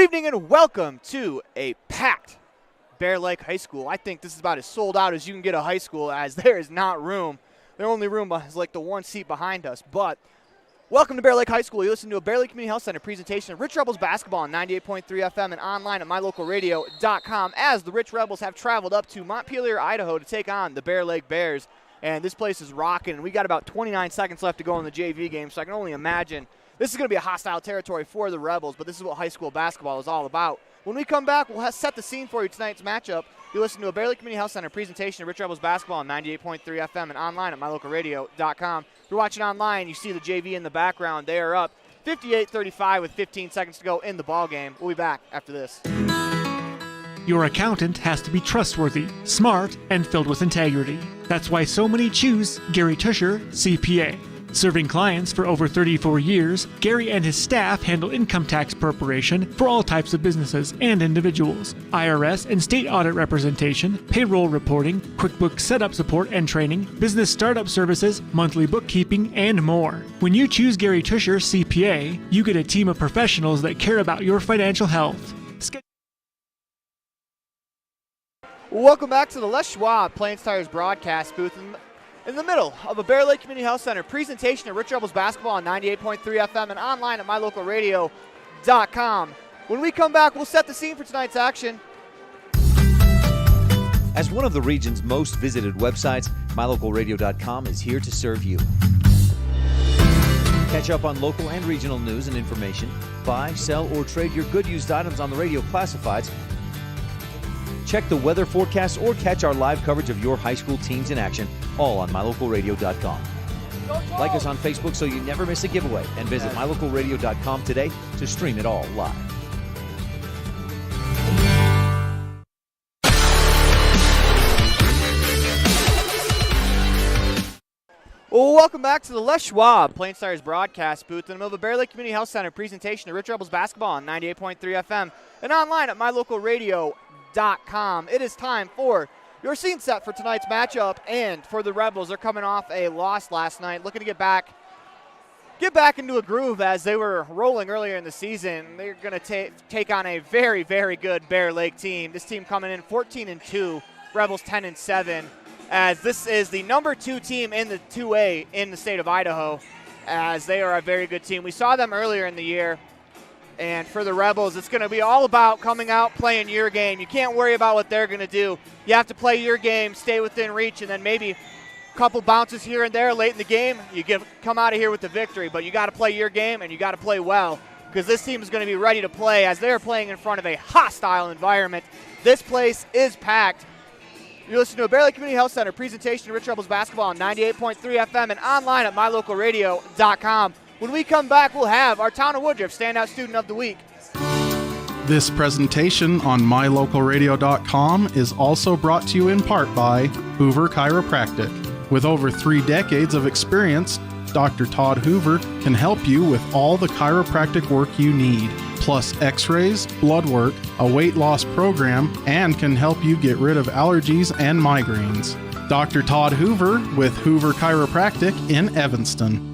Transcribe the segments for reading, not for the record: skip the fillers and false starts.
evening and welcome to a packed Bear Lake High School. I think this is about as sold out as you can get a high school, as there is not room. Their only room is like the one seat behind us. But welcome to Bear Lake High School. You listen to a Bear Lake Community Health Center presentation of Rich Rebels basketball on 98.3 FM and online at mylocalradio.com, as the Rich Rebels have traveled up to Montpelier, Idaho to take on the Bear Lake Bears. And this place is rocking. We got about 29 seconds left to go in the JV game, so I can only imagine this is going to be a hostile territory for the Rebels, but this is what high school basketball is all about. When we come back, we'll set the scene for you tonight's matchup. You listen to a Bear Lake Community Health Center presentation of Rich Rebels basketball on 98.3 FM and online at mylocalradio.com. If you're watching online, you see the JV in the background. They are up 58-35 with 15 seconds to go in the ball game. We'll be back after this. Your accountant has to be trustworthy, smart, and filled with integrity. That's why so many choose Gary Tusher, CPA. Serving clients for over 34 years, Gary and his staff handle income tax preparation for all types of businesses and individuals, IRS and state audit representation, payroll reporting, QuickBooks setup support and training, business startup services, monthly bookkeeping, and more. When you choose Gary Tusher, CPA, you get a team of professionals that care about your financial health. Welcome back to the Les Schwab Plains Tires broadcast booth in the middle of a Bear Lake Community Health Center presentation of Rich Rebels basketball on 98.3 FM and online at mylocalradio.com. When we come back, we'll set the scene for tonight's action. As one of the region's most visited websites, mylocalradio.com is here to serve you. Catch up on local and regional news and information. Buy, sell, or trade your good used items on the radio classifieds. Check the weather forecast or catch our live coverage of your high school teams in action, all on mylocalradio.com. Like us on Facebook so you never miss a giveaway, and visit mylocalradio.com today to stream it all live. Well, welcome back to the Les Schwab Plains Tires broadcast booth in the middle of the Bear Lake Community Health Center presentation of Rich Rebels basketball on 98.3 FM and online at mylocalradio.com. It is time for your scene set for tonight's matchup, and for the Rebels, they're coming off a loss last night, looking to get back into a groove as they were rolling earlier in the season. They're going to take on a very, very good Bear Lake team. This team coming in 14-2, Rebels 10-7, as this is the number 2 team in the 2A in the state of Idaho, as they are a very good team. We saw them earlier in the year. And for the Rebels, it's going to be all about coming out, playing your game. You can't worry about what they're going to do. You have to play your game, stay within reach, and then maybe a couple bounces here and there late in the game, you come out of here with the victory. But you got to play your game, and you got to play well, because this team is going to be ready to play as they're playing in front of a hostile environment. This place is packed. You listen to a Bear Lake Community Health Center presentation of Rich Rebels basketball on 98.3 FM and online at mylocalradio.com. When we come back, we'll have our Town of Woodruff Standout Student of the Week. This presentation on mylocalradio.com is also brought to you in part by Hoover Chiropractic. With over 3 decades of experience, Dr. Todd Hoover can help you with all the chiropractic work you need, plus x-rays, blood work, a weight loss program, and can help you get rid of allergies and migraines. Dr. Todd Hoover with Hoover Chiropractic in Evanston.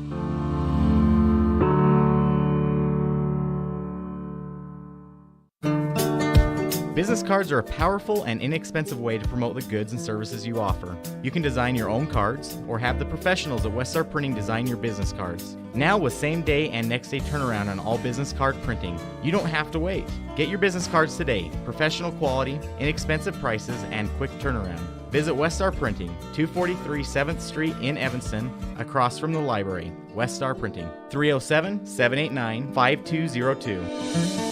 Business cards are a powerful and inexpensive way to promote the goods and services you offer. You can design your own cards or have the professionals at Westar Printing design your business cards. Now with same-day and next-day turnaround on all business card printing, you don't have to wait. Get your business cards today. Professional quality, inexpensive prices, and quick turnaround. Visit Westar Printing, 243 7th Street in Evanston, across from the library. Westar Printing, 307-789-5202.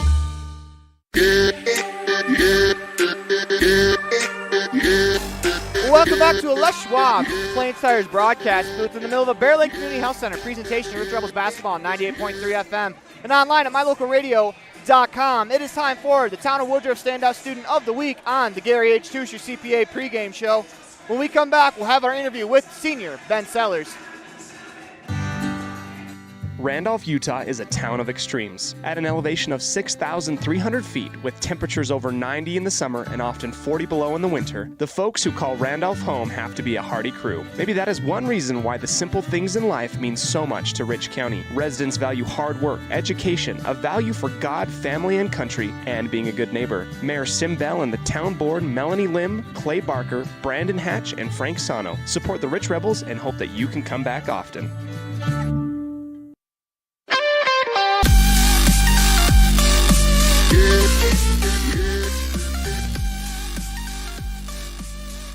Welcome back to a Les Schwab Plains Tires broadcast booth in the middle of a Bear Lake Community Health Center presentation of Rich Rebels basketball on 98.3 FM and online at mylocalradio.com. It is time for the Town of Woodruff Standout Student of the Week on the Gary H. Tusher CPA pregame show. When we come back, we'll have our interview with senior Ben Sellers. Randolph, Utah is a town of extremes. At an elevation of 6,300 feet, with temperatures over 90 in the summer and often 40 below in the winter, the folks who call Randolph home have to be a hardy crew. Maybe that is one reason why the simple things in life mean so much to Rich County. Residents value hard work, education, a value for God, family, and country, and being a good neighbor. Mayor Sim Bell and the town board, Melanie Lim, Clay Barker, Brandon Hatch, and Frank Sano, support the Rich Rebels and hope that you can come back often.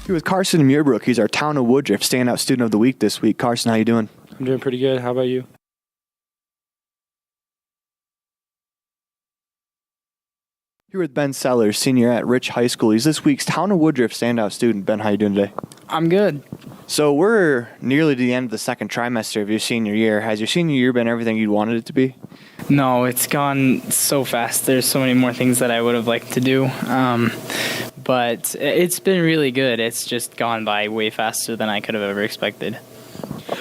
Here with Carson Muirbrook. He's our Town of Woodruff Standout Student of the Week this week. Carson, how you doing? I'm doing pretty good. How about you? Here with Ben Sellers, senior at Rich High School. He's this week's Town of Woodruff Standout Student. Ben, how you doing today? I'm good. So we're nearly to the end of the second trimester of your senior year. Has your senior year been everything you wanted it to be? No, it's gone so fast. There's so many more things that I would have liked to do. But it's been really good. It's just gone by way faster than I could have ever expected.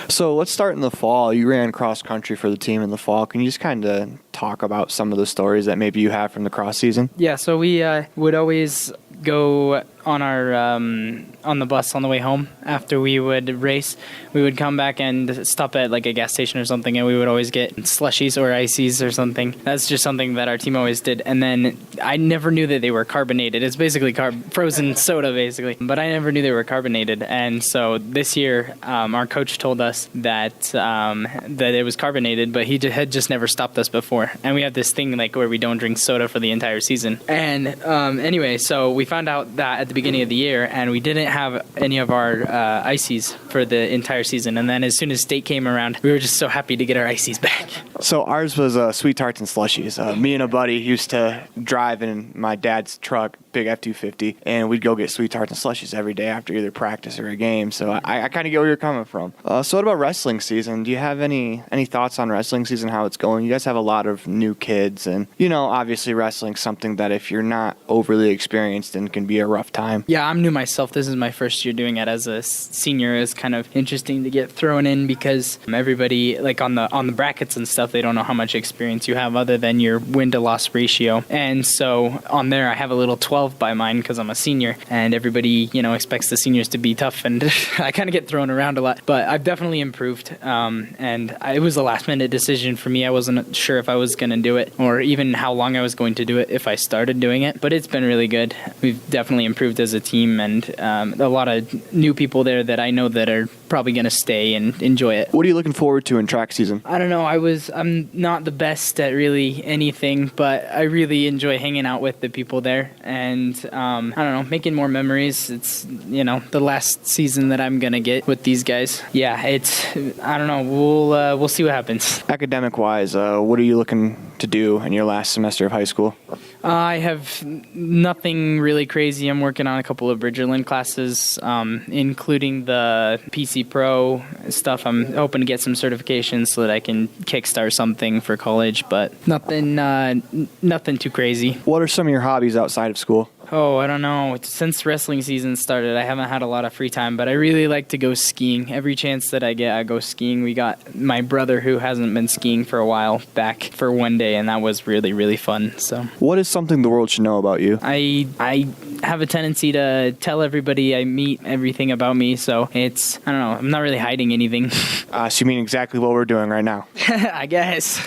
So let's start in the fall. You ran cross country for the team in the fall. Can you just kind of talk about some of the stories that maybe you have from the cross season? Yeah, so we would always go on our on the bus on the way home after we would race. We would come back and stop at like a gas station or something, and we would always get slushies or ices or something. That's just something that our team always did. And then I never knew that they were carbonated. It's basically frozen soda, basically. But I never knew they were carbonated. And so this year, our coach told us that it was carbonated, but he had just never stopped us before. And we have this thing like where we don't drink soda for the entire season. And anyway, so we found out that at the beginning of the year, and we didn't have any of our ices for the entire season. And then as soon as state came around, we were just so happy to get our ices back. So ours was sweet tarts and slushies. Me and a buddy used to drive in my dad's truck, big F-250, and we'd go get sweet tarts and slushies every day after either practice or a game. So I kind of get where you're coming from. So what about wrestling season? Do you have any thoughts on wrestling season, how it's going? You guys have a lot of new kids, and obviously wrestling's something that if you're not overly experienced in can be a rough time. Yeah, I'm new myself. This is my first year doing it as a senior. It's kind of interesting to get thrown in because everybody, like on the brackets and stuff, they don't know how much experience you have other than your win-to-loss ratio. And so on there, I have a little 12 by mine because I'm a senior, and everybody, expects the seniors to be tough, and I kind of get thrown around a lot. But I've definitely improved, it was a last-minute decision for me. I wasn't sure if I was going to do it or even how long I was going to do it if I started doing it, but it's been really good. We've definitely improved as a team, and a lot of new people there that I know that are probably going to stay and enjoy it. What are you looking forward to in track season? I don't know. I'm not the best at really anything, but I really enjoy hanging out with the people there, and I don't know, making more memories. It's the last season that I'm gonna get with these guys. Yeah, I don't know. We'll see what happens. Academic wise, what are you looking to do in your last semester of high school? I have nothing really crazy. I'm working on a couple of Bridgerland classes, including the PC Pro stuff. I'm hoping to get some certifications so that I can kickstart something for college, but nothing too crazy. What are some of your hobbies outside of school? Oh, I don't know. Since wrestling season started, I haven't had a lot of free time, but I really like to go skiing. Every chance that I get, I go skiing. We got my brother, who hasn't been skiing for a while, back for one day, and that was really, really fun. So, what is something the world should know about you? I have a tendency to tell everybody I meet everything about me, so I don't know, I'm not really hiding anything. So you mean exactly what we're doing right now? I guess.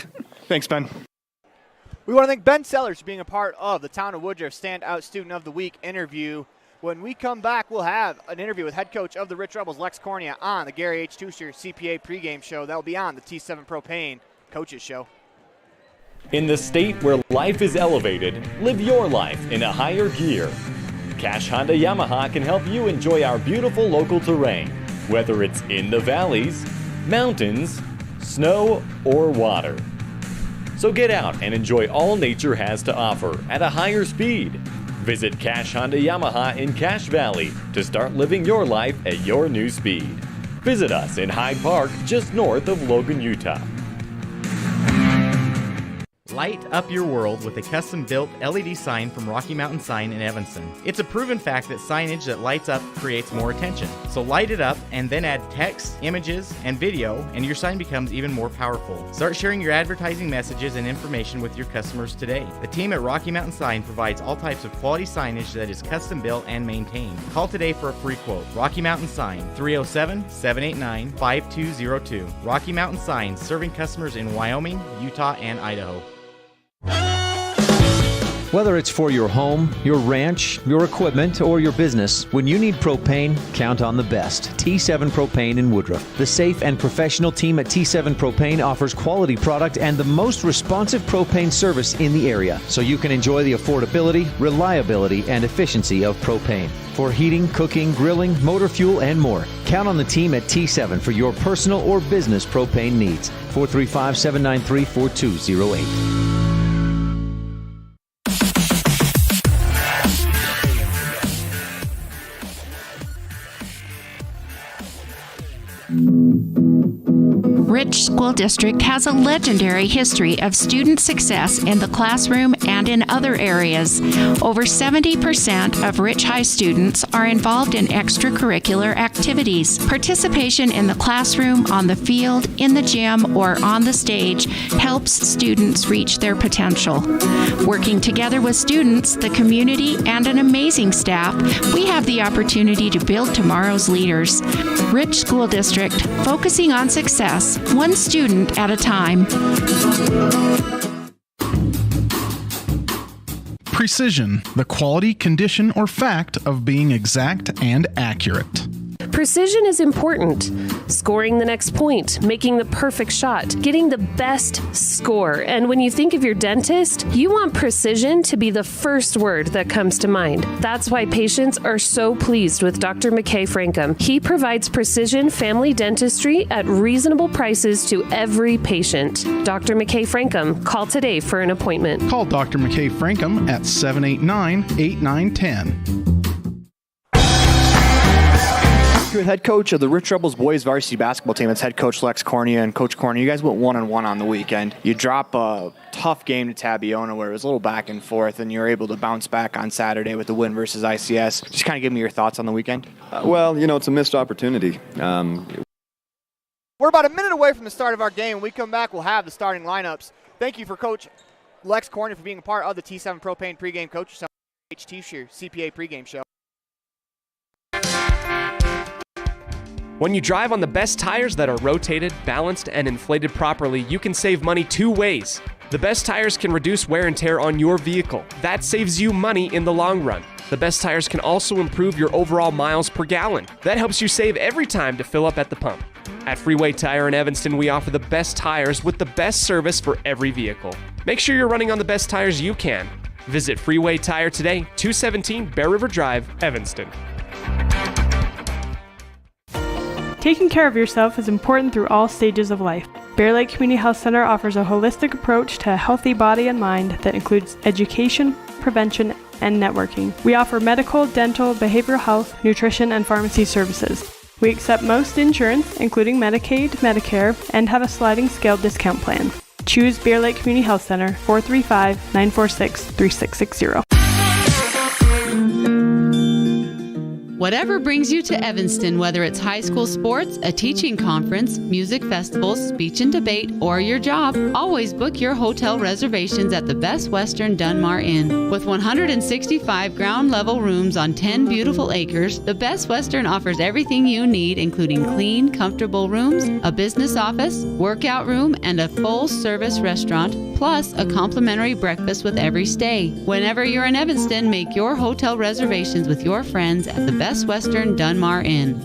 Thanks, Ben. We want to thank Ben Sellers for being a part of the Town of Woodruff Standout Student of the Week interview. When we come back, we'll have an interview with head coach of the Rich Rebels, Lex Cornea, on the Gary H. Tusher CPA pregame show. That will be on the T7 Propane Coaches Show. In the state where life is elevated, live your life in a higher gear. Cash Honda Yamaha can help you enjoy our beautiful local terrain, whether it's in the valleys, mountains, snow, or water. So get out and enjoy all nature has to offer at a higher speed. Visit Cash Honda Yamaha in Cache Valley to start living your life at your new speed. Visit us in Hyde Park, just north of Logan, Utah. Light up your world with a custom-built LED sign from Rocky Mountain Sign in Evanston. It's a proven fact that signage that lights up creates more attention. So light it up and then add text, images, and video, and your sign becomes even more powerful. Start sharing your advertising messages and information with your customers today. The team at Rocky Mountain Sign provides all types of quality signage that is custom-built and maintained. Call today for a free quote. Rocky Mountain Sign, 307-789-5202. Rocky Mountain Sign, serving customers in Wyoming, Utah, and Idaho. Whether it's for your home, your ranch, your equipment, or your business, when you need propane, count on the best. T7 Propane in Woodruff. The safe and professional team at T7 Propane offers quality product and the most responsive propane service in the area, so you can enjoy the affordability, reliability, and efficiency of propane. For heating, cooking, grilling, motor fuel, and more, count on the team at T7 for your personal or business propane needs. 435-793-4208. Rich School District has a legendary history of student success in the classroom and in other areas. Over 70% of Rich High students are involved in extracurricular activities. Participation in the classroom, on the field, in the gym, or on the stage helps students reach their potential. Working together with students, the community, and an amazing staff, we have the opportunity to build tomorrow's leaders. Rich School District, focusing on success, one student at a time. Precision, the quality, condition, or fact of being exact and accurate. Precision is important. Scoring the next point, making the perfect shot, getting the best score. And when you think of your dentist, you want precision to be the first word that comes to mind. That's why patients are so pleased with Dr. McKay Frankum. He provides precision family dentistry at reasonable prices to every patient. Dr. McKay Frankum, call today for an appointment. Call Dr. McKay Frankum at 789-8910. Head coach of the Rich Rebels boys varsity basketball team. It's head coach Lex Cornea. And Coach Cornea, you guys went 1-on-1 on the weekend. You drop a tough game to Tabiona where it was a little back and forth, and you were able to bounce back on Saturday with the win versus ICS. Just kind of give me your thoughts on the weekend. Well, it's a missed opportunity. We're about a minute away from the start of our game. When we come back, we'll have the starting lineups. Thank you for Coach Lex Cornea for being a part of the T7 Propane pregame coach HT CPA pregame show. When you drive on the best tires that are rotated, balanced, and inflated properly, you can save money two ways. The best tires can reduce wear and tear on your vehicle. That saves you money in the long run. The best tires can also improve your overall miles per gallon. That helps you save every time to fill up at the pump. At Freeway Tire in Evanston, we offer the best tires with the best service for every vehicle. Make sure you're running on the best tires you can. Visit Freeway Tire today, 217 Bear River Drive, Evanston. Taking care of yourself is important through all stages of life. Bear Lake Community Health Center offers a holistic approach to a healthy body and mind that includes education, prevention, and networking. We offer medical, dental, behavioral health, nutrition, and pharmacy services. We accept most insurance, including Medicaid, Medicare, and have a sliding scale discount plan. Choose Bear Lake Community Health Center, 435-946-3660. Whatever brings you to Evanston, whether it's high school sports, a teaching conference, music festivals, speech and debate, or your job, always book your hotel reservations at the Best Western Dunmar Inn. With 165 ground-level rooms on 10 beautiful acres, the Best Western offers everything you need, including clean, comfortable rooms, a business office, workout room, and a full-service restaurant, plus a complimentary breakfast with every stay. Whenever you're in Evanston, make your hotel reservations with your friends at the Best Western Dunmar Inn.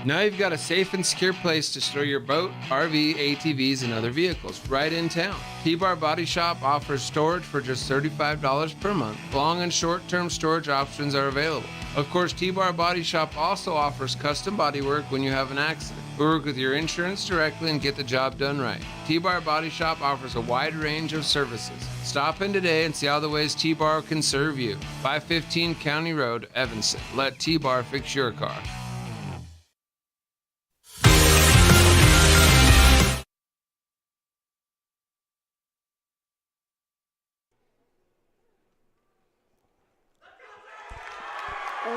Now you've got a safe and secure place to store your boat, RV, ATVs, and other vehicles right in town. T-Bar Body Shop offers storage for just $35 per month. Long and short-term storage options are available. Of course, T-Bar Body Shop also offers custom body work when you have an accident. We work with your insurance directly and get the job done right. T-Bar Body Shop offers a wide range of services. Stop in today and see all the ways T-Bar can serve you. 515 County Road, Evanston. Let T-Bar fix your car.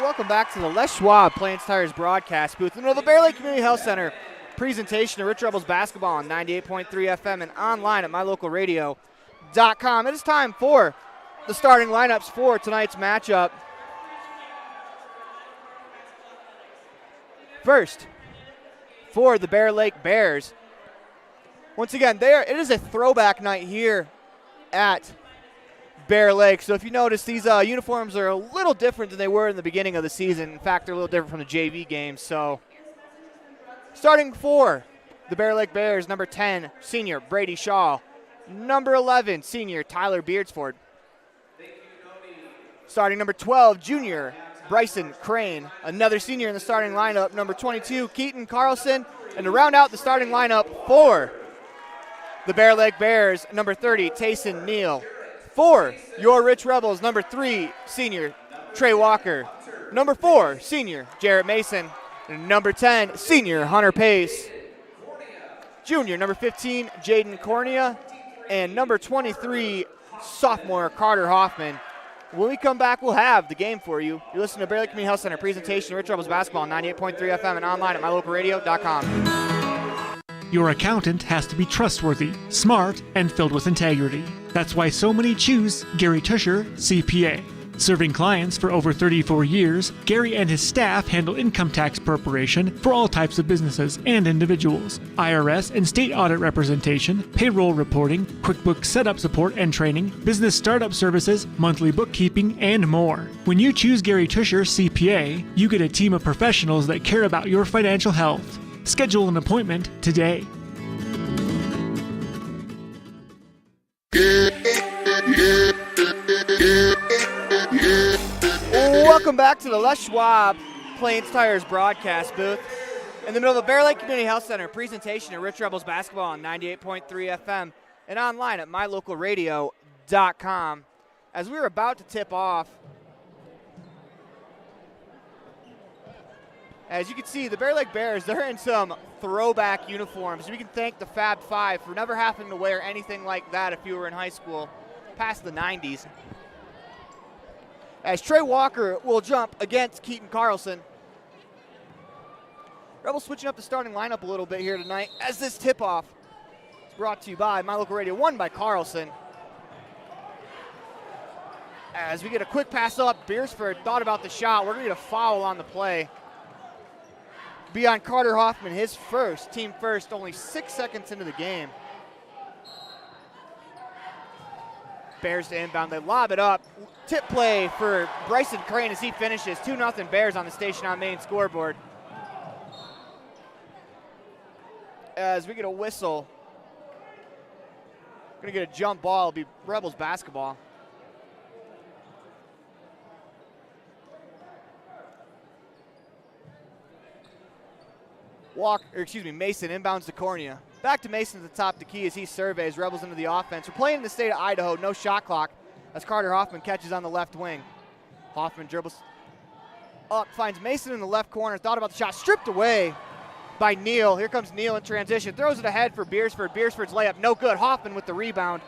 Welcome back to the Les Schwab Plains Tires broadcast booth in the Bear Lake Community Health Center. Presentation of Rich Rebels basketball on 98.3 FM and online at mylocalradio.com. It is time for the starting lineups for tonight's matchup. First, for the Bear Lake Bears. Once again, it is a throwback night here at Bear Lake. So if you notice, these uniforms are a little different than they were in the beginning of the season. In fact, they're a little different from the JV games. So starting for the Bear Lake Bears, number 10, senior Brady Shaw. Number 11, senior Tyler Beardsford. Starting number 12, junior Bryson Crane. Another senior in the starting lineup, number 22, Keaton Carlson. And to round out the starting lineup for the Bear Lake Bears, number 30, Tayson Neal. For your Rich Rebels, number 3, senior Trey Walker. Number 4, senior Jarrett Mason. And number 10, senior Hunter Pace. Junior, number 15, Jaden Cornea. And number 23, sophomore Carter Hoffman. When we come back, we'll have the game for you. You're listening to Bear Lake Community Health Center presentation of Rich Rebels basketball on 98.3 FM and online at mylocalradio.com. Your accountant has to be trustworthy, smart, and filled with integrity. That's why so many choose Gary Tusher, CPA. Serving clients for over 34 years, Gary and his staff handle income tax preparation for all types of businesses and individuals, IRS and state audit representation, payroll reporting, QuickBooks setup support and training, business startup services, monthly bookkeeping, and more. When you choose Gary Tusher, CPA, you get a team of professionals that care about your financial health. Schedule an appointment today. Welcome back to the Les Schwab Plains Tires broadcast booth in the middle of the Bear Lake Community Health Center. Presentation of Rich Rebels basketball on 98.3 FM and online at mylocalradio.com. As we were about to tip off, as you can see, the Bear Lake Bears, they're in some throwback uniforms. We can thank the Fab Five for never having to wear anything like that if you were in high school past the 90s. As Trey Walker will jump against Keaton Carlson. Rebels switching up the starting lineup a little bit here tonight as this tip-off is brought to you by My Local Radio, won by Carlson. As we get a quick pass up, Beersford thought about the shot. We're going to get a foul on the play. Be on Carter Hoffman, his first, team first, only 6 seconds into the game. Bears to inbound, they lob it up. Tip play for Bryson Crane as he finishes. 2-0 Bears on the Station on Main scoreboard. As we get a whistle, gonna get a jump ball, it'll be Rebels basketball. Mason inbounds to Cornea. Back to Mason at the top of the key as he surveys Rebels into the offense. We're playing in the state of Idaho, no shot clock, as Carter Hoffman catches on the left wing. Hoffman dribbles up, finds Mason in the left corner, thought about the shot, stripped away by Neal. Here comes Neal in transition, throws it ahead for Beersford. Beersford's layup, no good. Hoffman with the rebound,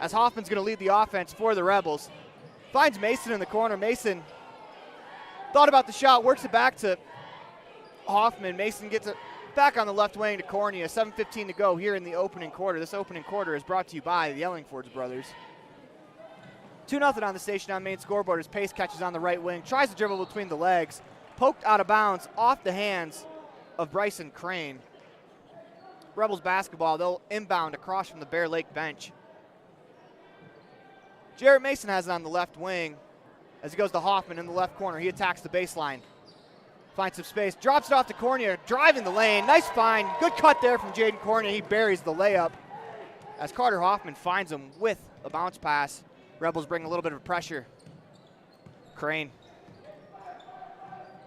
as Hoffman's going to lead the offense for the Rebels. Finds Mason in the corner. Mason thought about the shot, works it back to Hoffman. Mason gets it back on the left wing to Cornea. 7:15 to go here in the opening quarter. This opening quarter is brought to you by the Ellingfords brothers. 2-0 on the Station on Main scoreboard as Pace catches on the right wing. Tries to dribble between the legs. Poked out of bounds off the hands of Bryson Crane. Rebels basketball, they'll inbound across from the Bear Lake bench. Jarrett Mason has it on the left wing as he goes to Hoffman in the left corner. He attacks the baseline. Finds some space, drops it off to Cornea, driving the lane. Nice find, good cut there from Jaden Cornea. He buries the layup as Carter Hoffman finds him with a bounce pass. Rebels bring a little bit of pressure. Crane.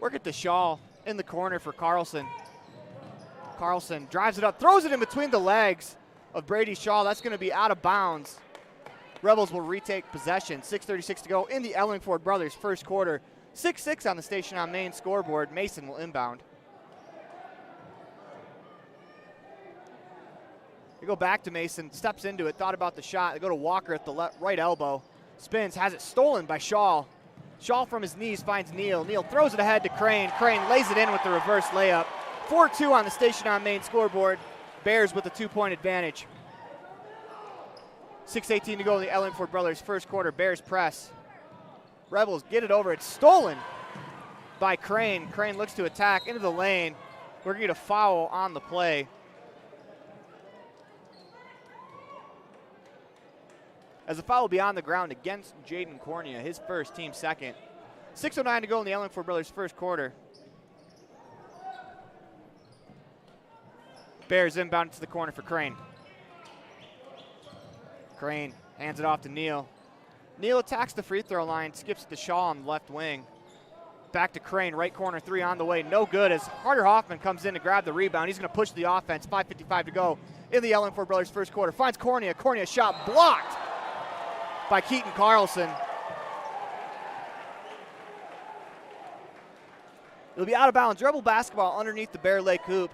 Work at the Shaw in the corner for Carlson. Carlson drives it up, throws it in between the legs of Brady Shaw. That's going to be out of bounds. Rebels will retake possession. 6:36 to go in the Ellingford brothers first quarter. 6-6 on the Station on Main scoreboard. Mason will inbound. They go back to Mason, steps into it, thought about the shot. They go to Walker at the right elbow. Spins, has it stolen by Shaw. Shaw from his knees finds Neal. Neal throws it ahead to Crane. Crane lays it in with the reverse layup. 4-2 on the Station on Main scoreboard. Bears with a 2-point advantage. 6:18 to go in the Ellingford brothers' first quarter. Bears press. Rebels get it over. It's stolen by Crane. Crane looks to attack into the lane. We're going to get a foul on the play. As the foul will be on the ground against Jaden Cornea, his first, team second. 6:09 to go in the Ellingford brothers' first quarter. Bears inbound to the corner for Crane. Crane hands it off to Neal. Neal attacks the free throw line, skips to Shaw on the left wing. Back to Crane, right corner three on the way. No good as Carter Hoffman comes in to grab the rebound. He's going to push the offense. 5:55 to go in the Ellingford brothers' first quarter. Finds Cornea. Cornea shot blocked by Keaton Carlson. It'll be out of bounds. Rebel basketball underneath the Bear Lake hoop.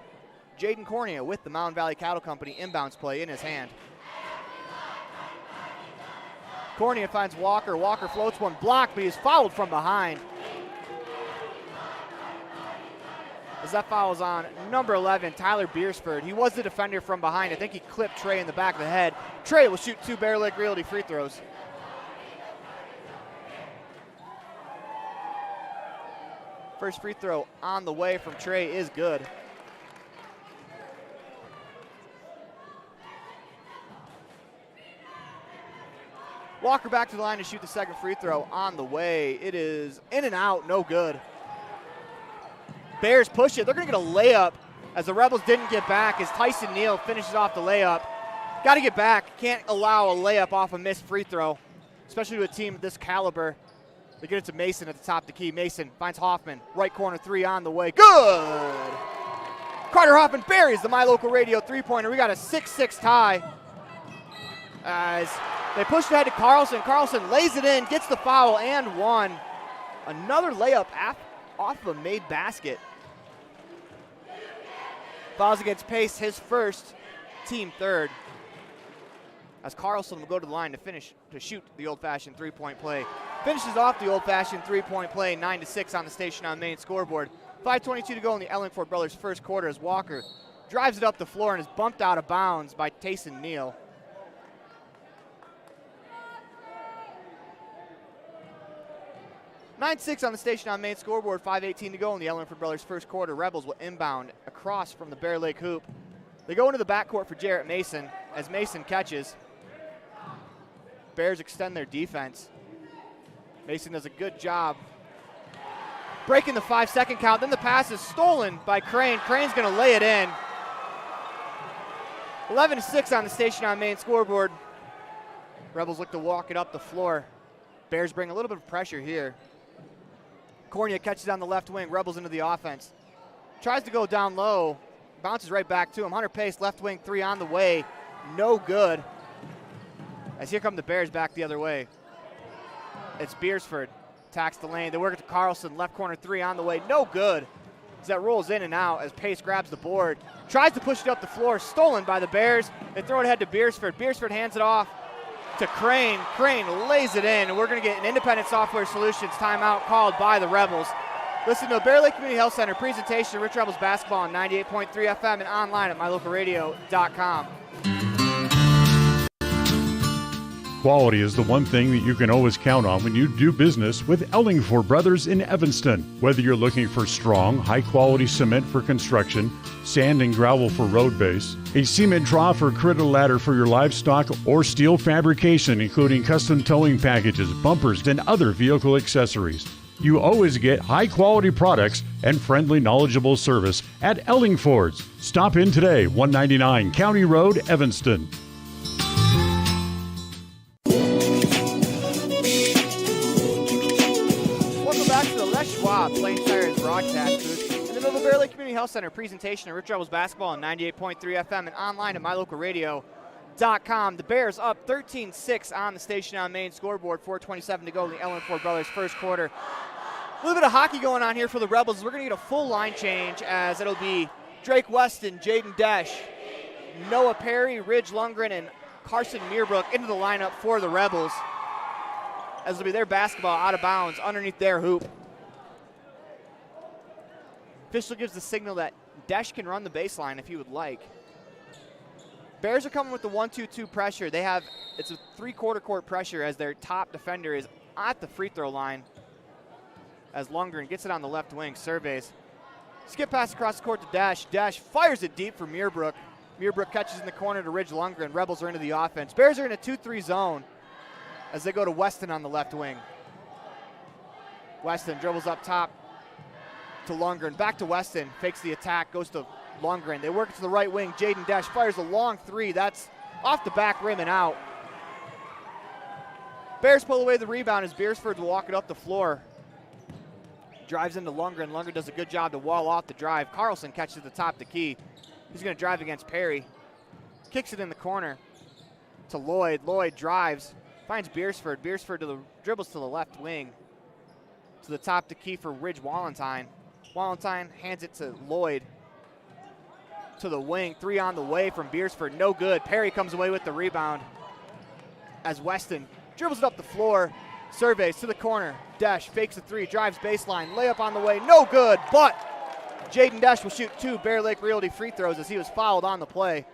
Jaden Cornea with the Mountain Valley Cattle Company inbounds play in his hand. Cornea finds Walker. Walker floats one, blocked, but he's fouled from behind. As that foul is on number 11, Tyler Beersford. He was the defender from behind. I think he clipped Trey in the back of the head. Trey will shoot 2 Bear Lake Realty free throws. First free throw on the way from Trey is good. Walker back to the line to shoot the second free throw on the way. It is in and out, no good. Bears push it. They're going to get a layup as the Rebels didn't get back as Tyson Neal finishes off the layup. Got to get back. Can't allow a layup off a missed free throw, especially to a team of this caliber. They get it to Mason at the top of the key. Mason finds Hoffman. Right corner three on the way. Good! Carter Hoffman buries the My Local Radio three-pointer. We got a 6-6 tie. As they push ahead to Carlson. Carlson lays it in, gets the foul, and one. Another layup off of a made basket. Fouls against Pace, his first, team third. As Carlson will go to the line to shoot the old-fashioned three-point play. Finishes off the old-fashioned three-point play, 9-6 on the Station on Main scoreboard. 5:22 to go in the Ellingford brothers' first quarter as Walker drives it up the floor and is bumped out of bounds by Tayson Neal. (9-6) on the Station on Main scoreboard. 5:18 to go in the Ellingford brothers' first quarter. Rebels will inbound across from the Bear Lake hoop. They go into the backcourt for Jarrett Mason as Mason catches. Bears extend their defense. Mason does a good job breaking the 5-second count. Then the pass is stolen by Crane. Crane's going to lay it in. 11-6 on the Station on Main scoreboard. Rebels look to walk it up the floor. Bears bring a little bit of pressure here. Cornea catches on the left wing. Rebels into the offense. Tries to go down low. Bounces right back to him. Hunter Pace, left wing three on the way. No good. As here come the Bears back the other way. It's Beersford. Attacks the lane. They work it to Carlson. Left corner three on the way. No good. As that rolls in and out as Pace grabs the board. Tries to push it up the floor. Stolen by the Bears. They throw it ahead to Beersford. Beersford hands it off to Crane. Crane lays it in. And we're going to get an Independent Software Solutions timeout called by the Rebels. Listen to a Bear Lake Community Health Center presentation of Rich Rebels basketball on 98.3 FM and online at mylocalradio.com. Quality is the one thing that you can always count on when you do business with Ellingford Brothers in Evanston. Whether you're looking for strong, high-quality cement for construction, sand and gravel for road base, a cement trough or critter ladder for your livestock, or steel fabrication including custom towing packages, bumpers, and other vehicle accessories, you always get high-quality products and friendly, knowledgeable service at Ellingford's. Stop in today, 199 County Road, Evanston. Plain Tires broadcast booth in the Nova Bear Lake Community Health Center presentation of Rich Rebels basketball on 98.3 FM and online at mylocalradio.com. The Bears up 13-6 on the Station on Main scoreboard. 4:27 to go in the Ellingford brothers first quarter. A little bit of hockey going on here for the Rebels. We're going to get a full line change as it'll be Drake Weston, Jaden Desch, Noah Perry, Ridge Lundgren, and Carson Meerbrook into the lineup for the Rebels. as it'll be their basketball out of bounds underneath their hoop. Official gives the signal that Desch can run the baseline if he would like. Bears are coming with the 1-2-2 pressure. It's a three-quarter court pressure as their top defender is at the free throw line. As Lundgren gets it on the left wing, surveys. Skip pass across the court to Desch. Desch fires it deep for Muirbrook. Muirbrook catches in the corner to Ridge Lundgren. Rebels are into the offense. Bears are in a 2-3 zone as they go to Weston on the left wing. Weston dribbles up top to Lundgren. Back to Weston. Fakes the attack. Goes to Lundgren. They work it to the right wing. Jaden Desch fires a long three. That's off the back rim and out. Bears pull away the rebound as Beersford will walk it up the floor. Drives into Lundgren. Lundgren does a good job to wall off the drive. Carlson catches the top of the key. He's going to drive against Perry. Kicks it in the corner to Lloyd. Lloyd drives. Finds Beersford. Beersford dribbles to the left wing. To the top of the key for Ridge Wallentyne. Wallentyne hands it to Lloyd. To the wing. Three on the way from Beersford. No good. Perry comes away with the rebound as Weston dribbles it up the floor. Surveys to the corner. Desch fakes a three. Drives baseline. Layup on the way. No good. But Jaden Desch will shoot 2 Bear Lake Realty free throws as he was fouled on the play.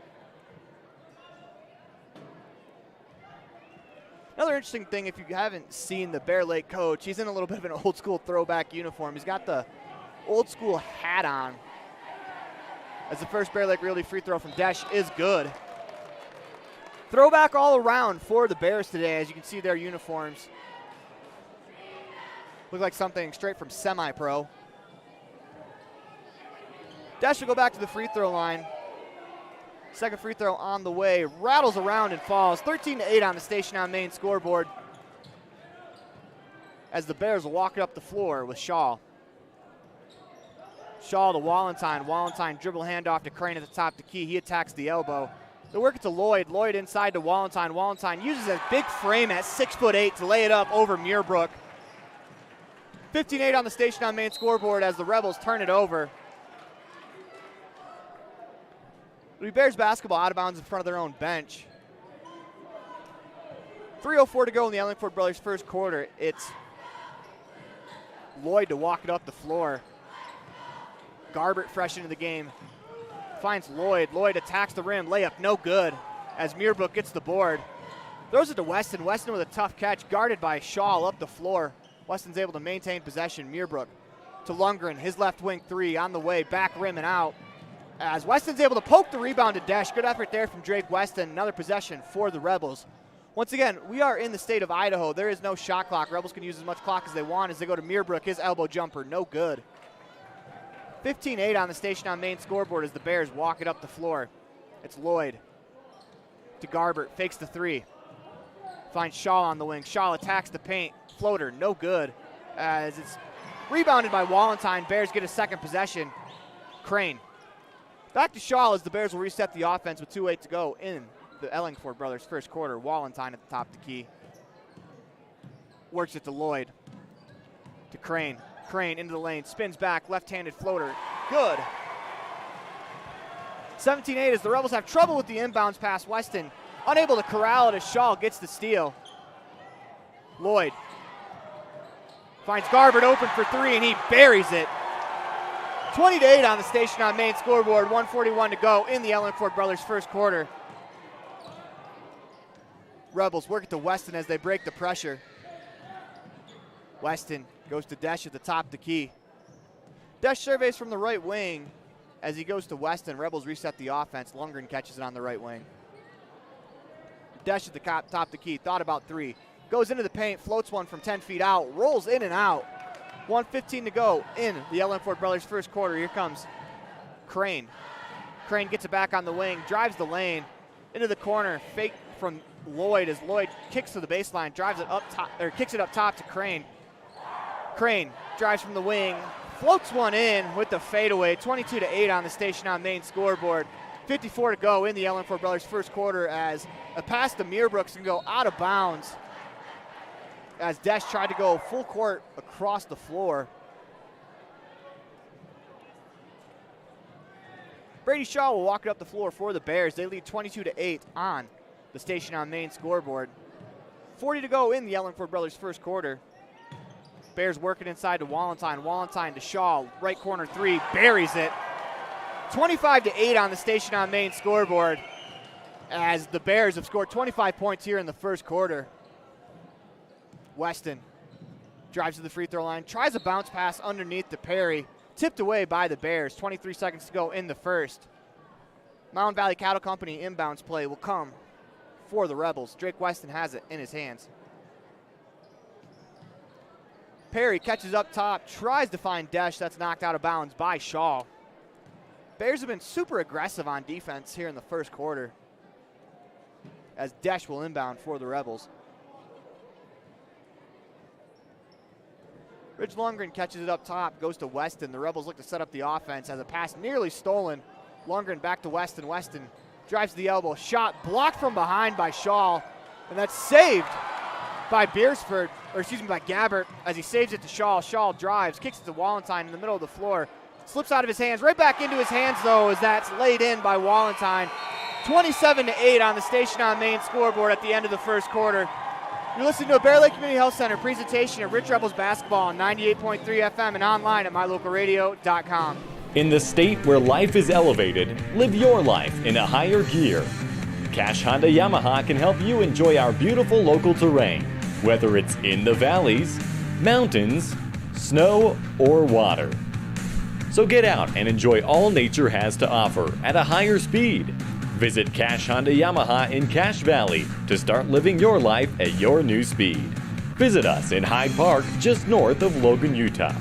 Another interesting thing, if you haven't seen the Bear Lake coach, he's in a little bit of an old school throwback uniform. He's got the old school hat on. As the first Bear Lake Realty free throw from Desch is good. Throwback all around for the Bears today. As you can see, their uniforms look like something straight from semi-pro. Desch will go back to the free throw line. Second free throw on the way. Rattles around and falls. 13-8 on the Station on Main scoreboard. As the Bears will walk it up the floor with Shaw. Shaw to Wallentyne. Wallentyne dribble handoff to Crane at the top of the key. He attacks the elbow. They work it to Lloyd. Lloyd inside to Wallentyne. Wallentyne uses a big frame at 6'8" to lay it up over Muirbrook. 15-8 on the Station on Main scoreboard as the Rebels turn it over. It'll be Bears basketball out of bounds in front of their own bench. 3:04 to go in the Ellingford Brothers first quarter. It's Lloyd to walk it up the floor. Garbert fresh into the game. Finds Lloyd. Lloyd attacks the rim. Layup no good as Muirbrook gets the board. Throws it to Weston. Weston with a tough catch, guarded by Shaw up the floor. Weston's able to maintain possession. Muirbrook to Lundgren. His left wing three on the way. Back rim and out. As Weston's able to poke the rebound to Desch. Good effort there from Drake Weston. Another possession for the Rebels. Once again, we are in the state of Idaho. There is no shot clock. Rebels can use as much clock as they want as they go to Muirbrook. His elbow jumper, no good. 15-8 on the Station on Main scoreboard as the Bears walk it up the floor. It's Lloyd to Garbert. Fakes the three. Finds Shaw on the wing. Shaw attacks the paint. Floater, no good. As it's rebounded by Wallentyne. Bears get a second possession. Crane. Back to Shaw as the Bears will reset the offense with 2:08 to go in the Ellingford Brothers first quarter. Wallentyne at the top of the key. Works it to Lloyd. To Crane. Crane into the lane. Spins back. Left-handed floater. Good. 17-8 as the Rebels have trouble with the inbounds pass. Weston unable to corral it as Shaw gets the steal. Lloyd finds Garbert open for three and he buries it. 20-8 on the Station on Main scoreboard. 1:41 to go in the Ellingford Brothers first quarter. Rebels work it to Weston as they break the pressure. Weston goes to Desch at the top of the key. Desch surveys from the right wing as he goes to Weston. Rebels reset the offense. Lundgren catches it on the right wing. Desch at the top of the key. Thought about three. Goes into the paint. Floats one from 10 feet out. Rolls in and out. 1:15 to go in the Ellingford Brothers first quarter. Here comes Crane. Crane gets it back on the wing. Drives the lane. Into the corner. Fake from Lloyd as Lloyd kicks to the baseline. Drives it up top, or kicks it up top to Crane. Crane drives from the wing, floats one in with the fadeaway. 22-8 on the Station on Main scoreboard. 54 to go in the Ellingford Brothers first quarter as a pass to Muirbrooks can go out of bounds as Desch tried to go full court across the floor. Brady Shaw will walk it up the floor for the Bears. They lead 22-8 on the Station on Main scoreboard. 2:40 to go in the Ellingford Brothers first quarter. Bears working inside to Wallenstein. Wallenstein to Shaw. Right corner three. Buries it. 25-8 on the Station on Main scoreboard, as the Bears have scored 25 points here in the first quarter. Weston drives to the free throw line. Tries a bounce pass underneath to Perry. Tipped away by the Bears. 23 seconds to go in the first. Mountain Valley Cattle Company inbounds play will come for the Rebels. Drake Weston has it in his hands. Perry catches up top, tries to find Desch. That's knocked out of bounds by Shaw. Bears have been super aggressive on defense here in the first quarter, as Desch will inbound for the Rebels. Ridge Lundgren catches it up top, goes to Weston. The Rebels look to set up the offense as a pass nearly stolen. Lundgren back to Weston. Weston drives to the elbow. Shot blocked from behind by Shaw, and that's saved by Beersford, or excuse me, by Gabbert, as he saves it to Shaw. Shaw drives, kicks it to Wallenstein in the middle of the floor. Slips out of his hands, right back into his hands though, as that's laid in by Wallenstein. 27-8 on the Station on Main scoreboard at the end of the first quarter. You're listening to a Bear Lake Community Health Center presentation of Rich Rebels basketball on 98.3 FM and online at mylocalradio.com. In the state where life is elevated, live your life in a higher gear. Cash Honda Yamaha can help you enjoy our beautiful local terrain, whether it's in the valleys, mountains, snow, or water. So get out and enjoy all nature has to offer at a higher speed. Visit Cash Honda Yamaha in Cache Valley to start living your life at your new speed. Visit us in Hyde Park, just north of Logan, Utah.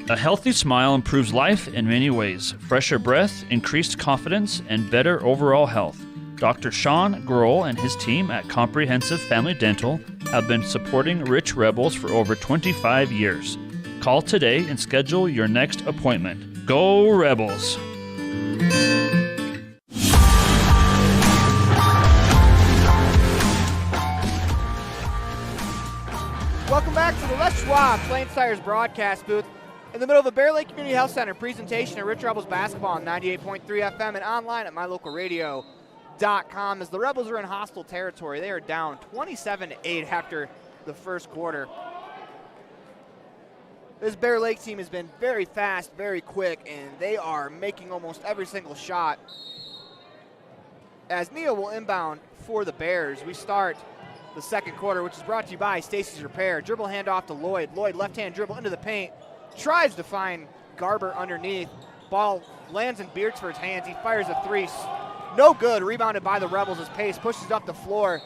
A healthy smile improves life in many ways. Fresher breath, increased confidence, and better overall health. Dr. Sean Grohl and his team at Comprehensive Family Dental have been supporting Rich Rebels for over 25 years. Call today and schedule your next appointment. Go Rebels! Welcome back to the Les Schwab Plains Tires broadcast booth in the middle of the Bear Lake Community Health Center presentation of Rich Rebels basketball on 98.3 FM and online at mylocalradio.com. As the Rebels are in hostile territory. They are down 27-8 after the first quarter. This Bear Lake team has been very fast, very quick, and they are making almost every single shot. As Neal will inbound for the Bears, we start the second quarter, which is brought to you by Stacy's Repair. Dribble handoff to Lloyd. Lloyd left-hand dribble into the paint. Tries to find Garber underneath. Ball lands in Beardsford's hands. He fires a three. No good. Rebounded by the Rebels as Pace pushes up the floor.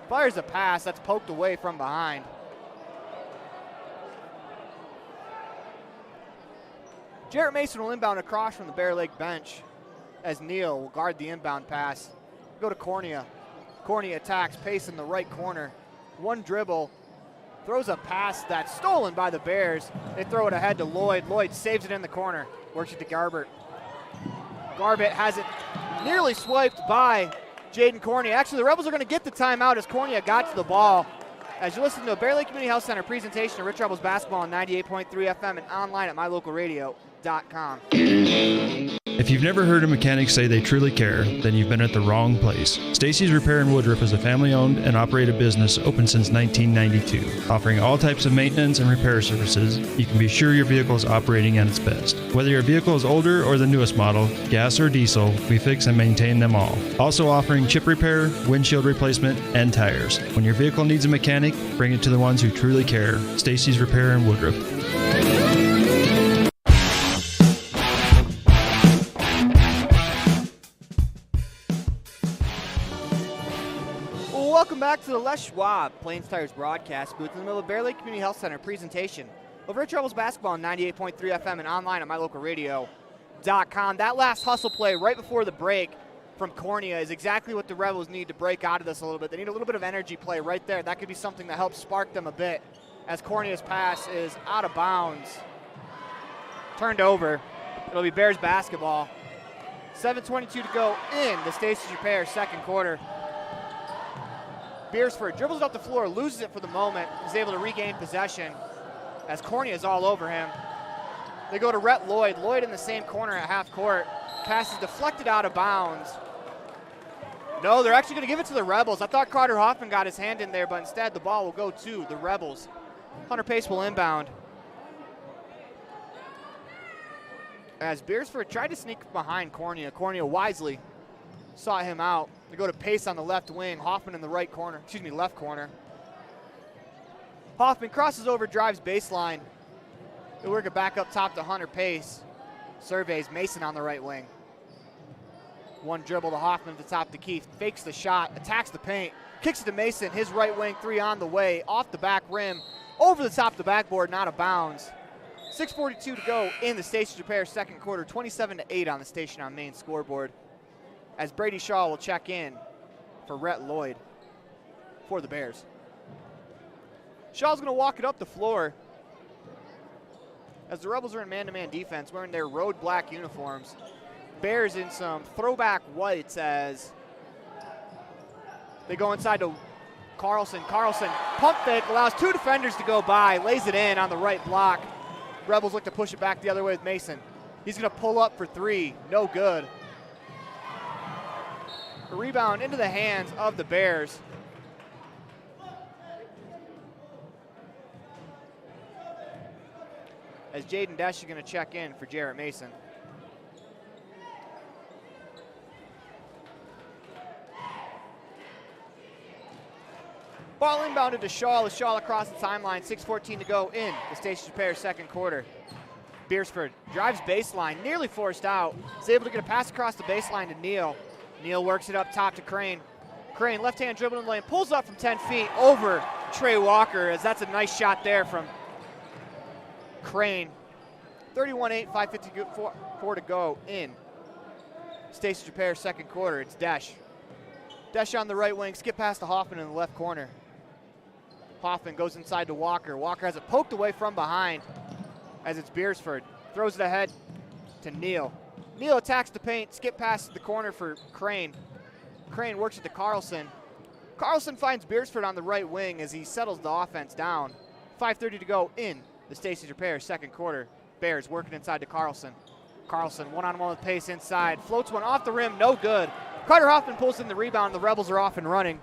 Fires a pass that's poked away from behind. Jarrett Mason will inbound across from the Bear Lake bench as Neal will guard the inbound pass. Go to Cornea. Cornea attacks Pace in the right corner. One dribble. Throws a pass that's stolen by the Bears. They throw it ahead to Lloyd. Lloyd saves it in the corner. Works it to Garbert. Garbett has it nearly swiped by Jaden Cornea. Actually, the Rebels are going to get the timeout as Cornea got to the ball. As you listen to a Bear Lake Community Health Center presentation of Rich Rebels basketball on 98.3 FM and online at mylocalradio.com. If you've never heard a mechanic say they truly care, then you've been at the wrong place. Stacy's Repair in Woodruff is a family-owned and operated business open since 1992. Offering all types of maintenance and repair services, you can be sure your vehicle is operating at its best. Whether your vehicle is older or the newest model, gas or diesel, we fix and maintain them all. Also offering chip repair, windshield replacement, and tires. When your vehicle needs a mechanic, bring it to the ones who truly care. Stacy's Repair in Woodruff. Welcome back to the Les Schwab Plains Tires broadcast booth in the middle of Bear Lake Community Health Center presentation of Rich Rebels basketball on 98.3 FM and online at mylocalradio.com. That last hustle play right before the break from Cornea is exactly what the Rebels need to break out of this a little bit. They need a little bit of energy play right there. That could be something that helps spark them a bit as Cornea's pass is out of bounds. Turned over. It'll be Bears basketball. 7:22 to go in the Stacy's Repair second quarter. Beersford dribbles up the floor, loses it for the moment, is able to regain possession as Cornea is all over him. They go to Rhett Lloyd. Lloyd in the same corner at half court. Pass is deflected out of bounds. No, they're actually going to give it to the Rebels. I thought Carter Hoffman got his hand in there, but instead the ball will go to the Rebels. Hunter Pace will inbound. As Beersford tried to sneak behind Cornea. Cornea wisely sought him out. They go to Pace on the left wing. Hoffman in the left corner. Hoffman crosses over, drives baseline. They work it back up top to Hunter Pace. Surveys Mason on the right wing. One dribble to Hoffman to the top to Keith. Fakes the shot, attacks the paint, kicks it to Mason. His right wing three on the way, off the back rim, over the top of the backboard, and out of bounds. 6:42 to go in the Stacey Repair second quarter. 27-8 on the Station on Main scoreboard. As Brady Shaw will check in for Rhett Lloyd for the Bears. Shaw's going to walk it up the floor as the Rebels are in man-to-man defense wearing their road black uniforms. Bears in some throwback whites as they go inside to Carlson. Carlson, pump fake, allows two defenders to go by, lays it in on the right block. Rebels look to push it back the other way with Mason. He's going to pull up for three, no good. A rebound into the hands of the Bears. As Jaden Desch is going to check in for Jarrett Mason. Ball inbounded to Shaw with Shaw across the timeline. 6:14 to go in the Stacey Repair second quarter. Beersford drives baseline, nearly forced out. Is able to get a pass across the baseline to Neal. Neal works it up top to Crane. Crane, left-hand dribble in the lane, pulls up from 10 feet over Trey Walker, as that's a nice shot there from Crane. 31-8, 5:54 to go in Stacey Repair second quarter. It's Desch. Desch on the right wing, skip past to Hoffman in the left corner. Hoffman goes inside to Walker. Walker has it poked away from behind as it's Beersford. Throws it ahead to Neal. Neal attacks the paint, skip past the corner for Crane. Crane works it to Carlson. Carlson finds Beersford on the right wing as he settles the offense down. 5:30 to go in the Stacey Repair second quarter. Bears working inside to Carlson. Carlson one-on-one with Pace inside. Floats one off the rim, no good. Carter Hoffman pulls in the rebound. The Rebels are off and running.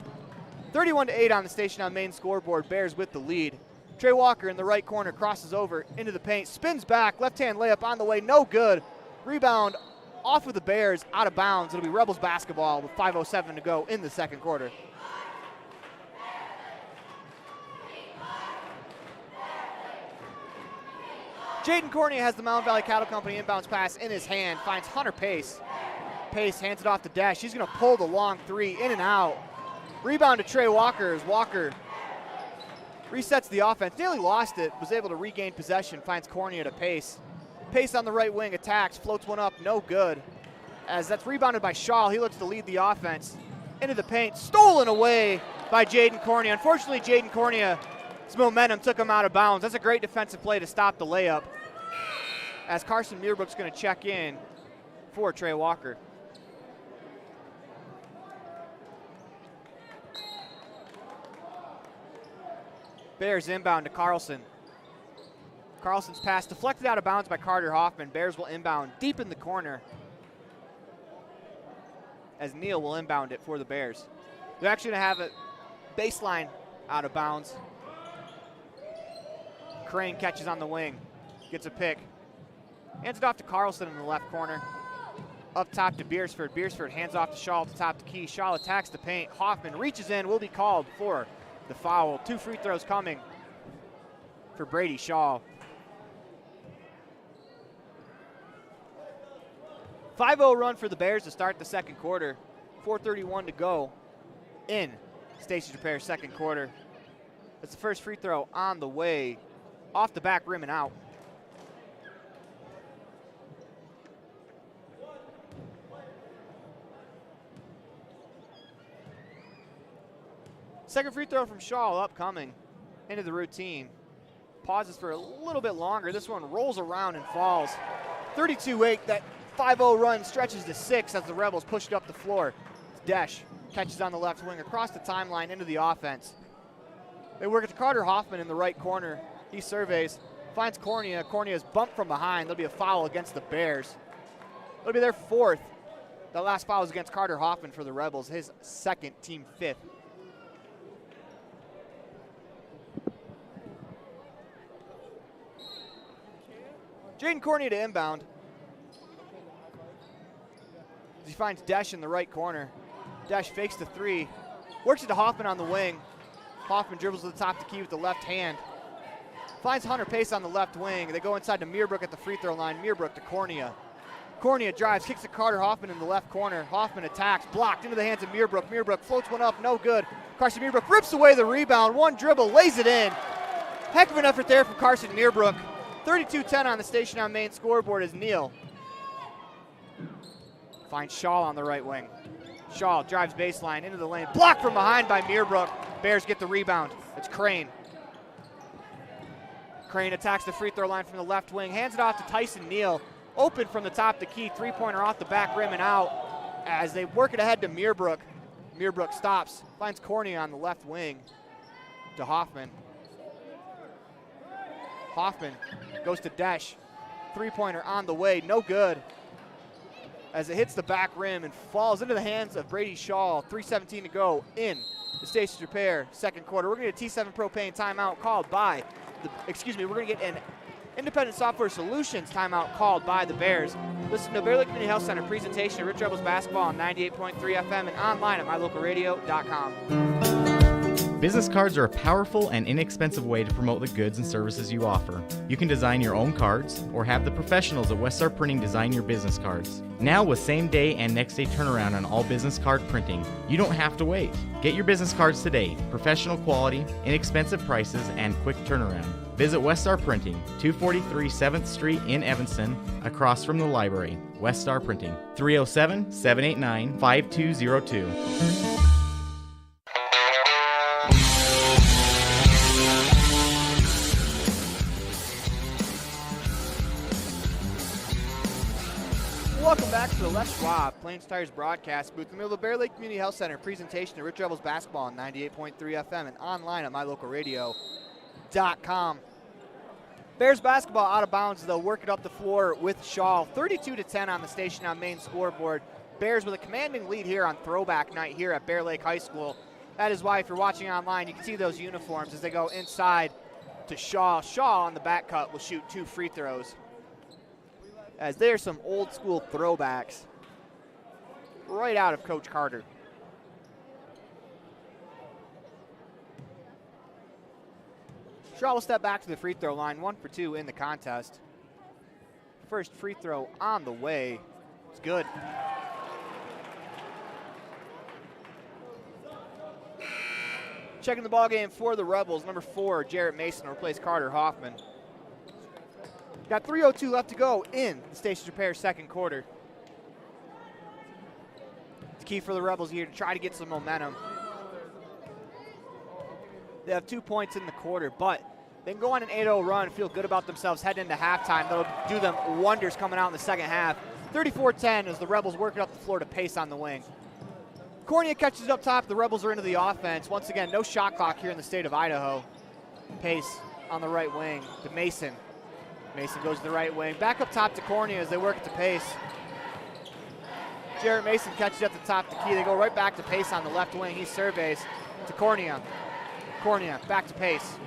31-8 on the Station on Main scoreboard. Bears with the lead. Trey Walker in the right corner crosses over into the paint. Spins back. Left-hand layup on the way. No good. Rebound off of the Bears. Out of bounds. It'll be Rebels basketball with 5:07 to go in the second quarter. Jaden Cornea has the Mountain Valley Cattle Company inbounds pass in his hand. Finds Hunter Pace. Pace hands it off to Desch. He's going to pull the long three in and out. Rebound to Trey Walker as Walker resets the offense. Nearly lost it. Was able to regain possession. Finds Cornea to Pace. Pace on the right wing attacks. Floats one up. No good. As that's rebounded by Shaw. He looks to lead the offense into the paint. Stolen away by Jaden Cornea. Unfortunately, Jaden Cornea's momentum took him out of bounds. That's a great defensive play to stop the layup. As Carson Muirbrook's going to check in for Trey Walker. Bears inbound to Carlson. Carlson's pass deflected out of bounds by Carter Hoffman. Bears will inbound deep in the corner as Neal will inbound it for the Bears. They're actually going to have it baseline out of bounds. Crane catches on the wing, gets a pick. Hands it off to Carlson in the left corner. Up top to Beersford. Beersford hands off to Shaw at the top to Key. Shaw attacks the paint. Hoffman reaches in, will be called for the foul. 2 free throws coming for Brady Shaw. 5-0 run for the Bears to start the second quarter. 4:31 to go in Stacey Repair second quarter. That's the first free throw on the way. Off the back rim and out. Second free throw from Shaw upcoming into the routine. Pauses for a little bit longer. This one rolls around and falls. 32-8, that 5-0 run stretches to 6 as the Rebels push it up the floor. Desch catches on the left wing across the timeline into the offense. They work it to Carter Hoffman in the right corner. He surveys, finds Cornea. Cornea's bumped from behind. There'll be a foul against the Bears. It'll be their fourth The last foul was against Carter Hoffman for the Rebels, his second, team fifth. Jaden Cornea to inbound. He finds Desch in the right corner. Desch fakes the three, works it to Hoffman on the wing. Hoffman dribbles to the top of the key with the left hand. Finds Hunter Pace on the left wing. They go inside to Meerbrook at the free throw line. Meerbrook to Cornea. Cornea drives, kicks to Carter Hoffman in the left corner. Hoffman attacks, blocked into the hands of Meerbrook. Meerbrook floats one up, no good. Carson Meerbrook rips away the rebound. One dribble, lays it in. Heck of an effort there from Carson Meerbrook. 32-10 on the Station on Main scoreboard is Neal. Finds Shaw on the right wing. Shaw drives baseline into the lane. Blocked from behind by Meerbrook. Bears get the rebound. It's Crane. Crane attacks the free throw line from the left wing. Hands it off to Tyson Neal. Open from the top of the key. Three-pointer off the back rim and out as they work it ahead to Meerbrook. Meerbrook stops. Finds Cornea on the left wing to Hoffman. Hoffman goes to Desch. Three-pointer on the way. No good. As it hits the back rim and falls into the hands of Brady Shaw. 3:17 to go in the Stations Repair second quarter. We're going to get a T7 Propane timeout called by we're going to get an Independent Software Solutions timeout called by the Bears. Listen to Bear Lake Community Health Center presentation of Rich Rebels basketball on 98.3 FM and online at mylocalradio.com. Business cards are a powerful and inexpensive way to promote the goods and services you offer. You can design your own cards or have the professionals at Westar Printing design your business cards. Now with same day and next day turnaround on all business card printing, you don't have to wait. Get your business cards today. Professional quality, inexpensive prices, and quick turnaround. Visit Westar Printing, 243 7th Street in Evanston, across from the library. Westar Printing, 307-789-5202. Welcome back to the Les Schwab Plains Tires broadcast booth in the middle of the Bear Lake Community Health Center. Presentation of Rich Rebels basketball on 98.3 FM and online at mylocalradio.com. Bears basketball out of bounds. They'll work it up the floor with Shaw. 32-10 on the Station on Main scoreboard. Bears with a commanding lead here on throwback night here at Bear Lake High School. That is why if you're watching online, you can see those uniforms as they go inside to Shaw. Shaw on the back cut will shoot 2 free throws. As there's some old school throwbacks right out of Coach Carter. Shaw will step back to the free throw line, 1 for 2 in the contest. First free throw on the way. It's good. Checking the ball game for the Rebels, number 4, Jarrett Mason, will replace Carter Hoffman. Got 3:02 left to go in the Stations Repair second quarter. It's key for the Rebels here to try to get some momentum. They have 2 points in the quarter, but they can go on an 8-0 run and feel good about themselves heading into halftime. That'll do them wonders coming out in the second half. 34-10 as the Rebels work it up the floor to Pace on the wing. Cornea catches up top. The Rebels are into the offense. Once again, no shot clock here in the state of Idaho. Pace on the right wing to Mason. Mason goes to the right wing. Back up top to Cornea as they work it to Pace. Jarrett Mason catches up the top of the key. They go right back to Pace on the left wing. He surveys to Cornea. Cornea back to Pace.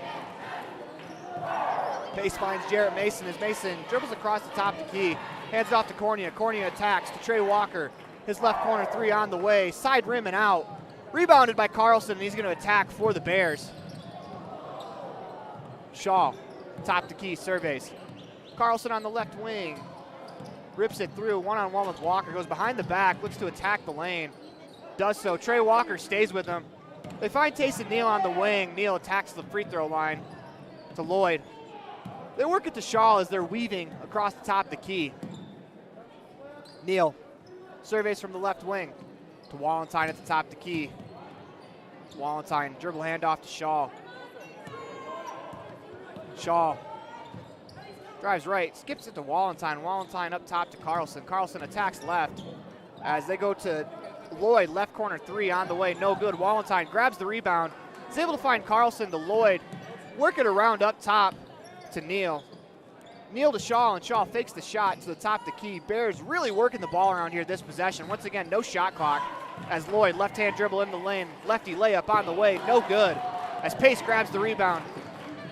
Pace finds Jarrett Mason as Mason dribbles across the top of the key. Hands it off to Cornea. Cornea attacks to Trey Walker. His left corner 3 on the way. Side rim and out. Rebounded by Carlson, and he's going to attack for the Bears. Shaw, top of the key, surveys. Carlson on the left wing. Rips it through, one-on-one with Walker. Goes behind the back, looks to attack the lane. Does so. Trey Walker stays with him. They find Tayson Neal on the wing. Neal attacks the free throw line to Lloyd. They work it to Shaw as they're weaving across the top of the key. Neal surveys from the left wing to Wallenstein at the top of the key. Wallenstein, dribble handoff to Shaw. Shaw drives right, skips it to Wallenstein. Wallenstein up top to Carlson. Carlson attacks left as they go to Lloyd, left corner 3 on the way, no good. Wallenstein grabs the rebound, is able to find Carlson to Lloyd, work it around up top to Neal. Neal to Shaw, and Shaw fakes the shot to the top of the key. Bears really working the ball around here this possession. Once again, no shot clock as Lloyd, left-hand dribble into the lane. Lefty layup on the way, no good. As Pace grabs the rebound,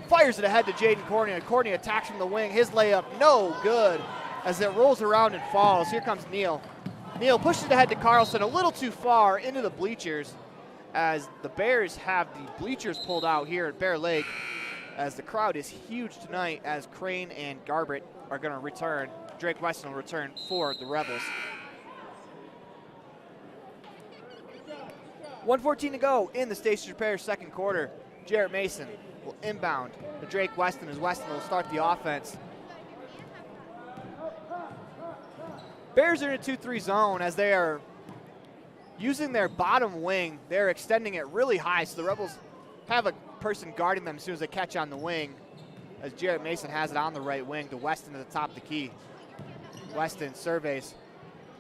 fires it ahead to Jaden Cornea. Cornea attacks from the wing. His layup, no good. As it rolls around and falls, here comes Neal. Neal pushes it ahead to Carlson, a little too far into the bleachers, as the Bears have the bleachers pulled out here at Bear Lake, as the crowd is huge tonight, as Crane and Garbett are going to return. Drake Weston will return for the Rebels. 1:14 to go in the Station Repair second quarter. Jarrett Mason will inbound to Drake Weston as Weston will start the offense. Bears are in a 2-3 zone as they are using their bottom wing. They're extending it really high, so the Rebels have a person guarding them as soon as they catch on the wing, as Jarrett Mason has it on the right wing to Weston at the top of the key. Weston surveys,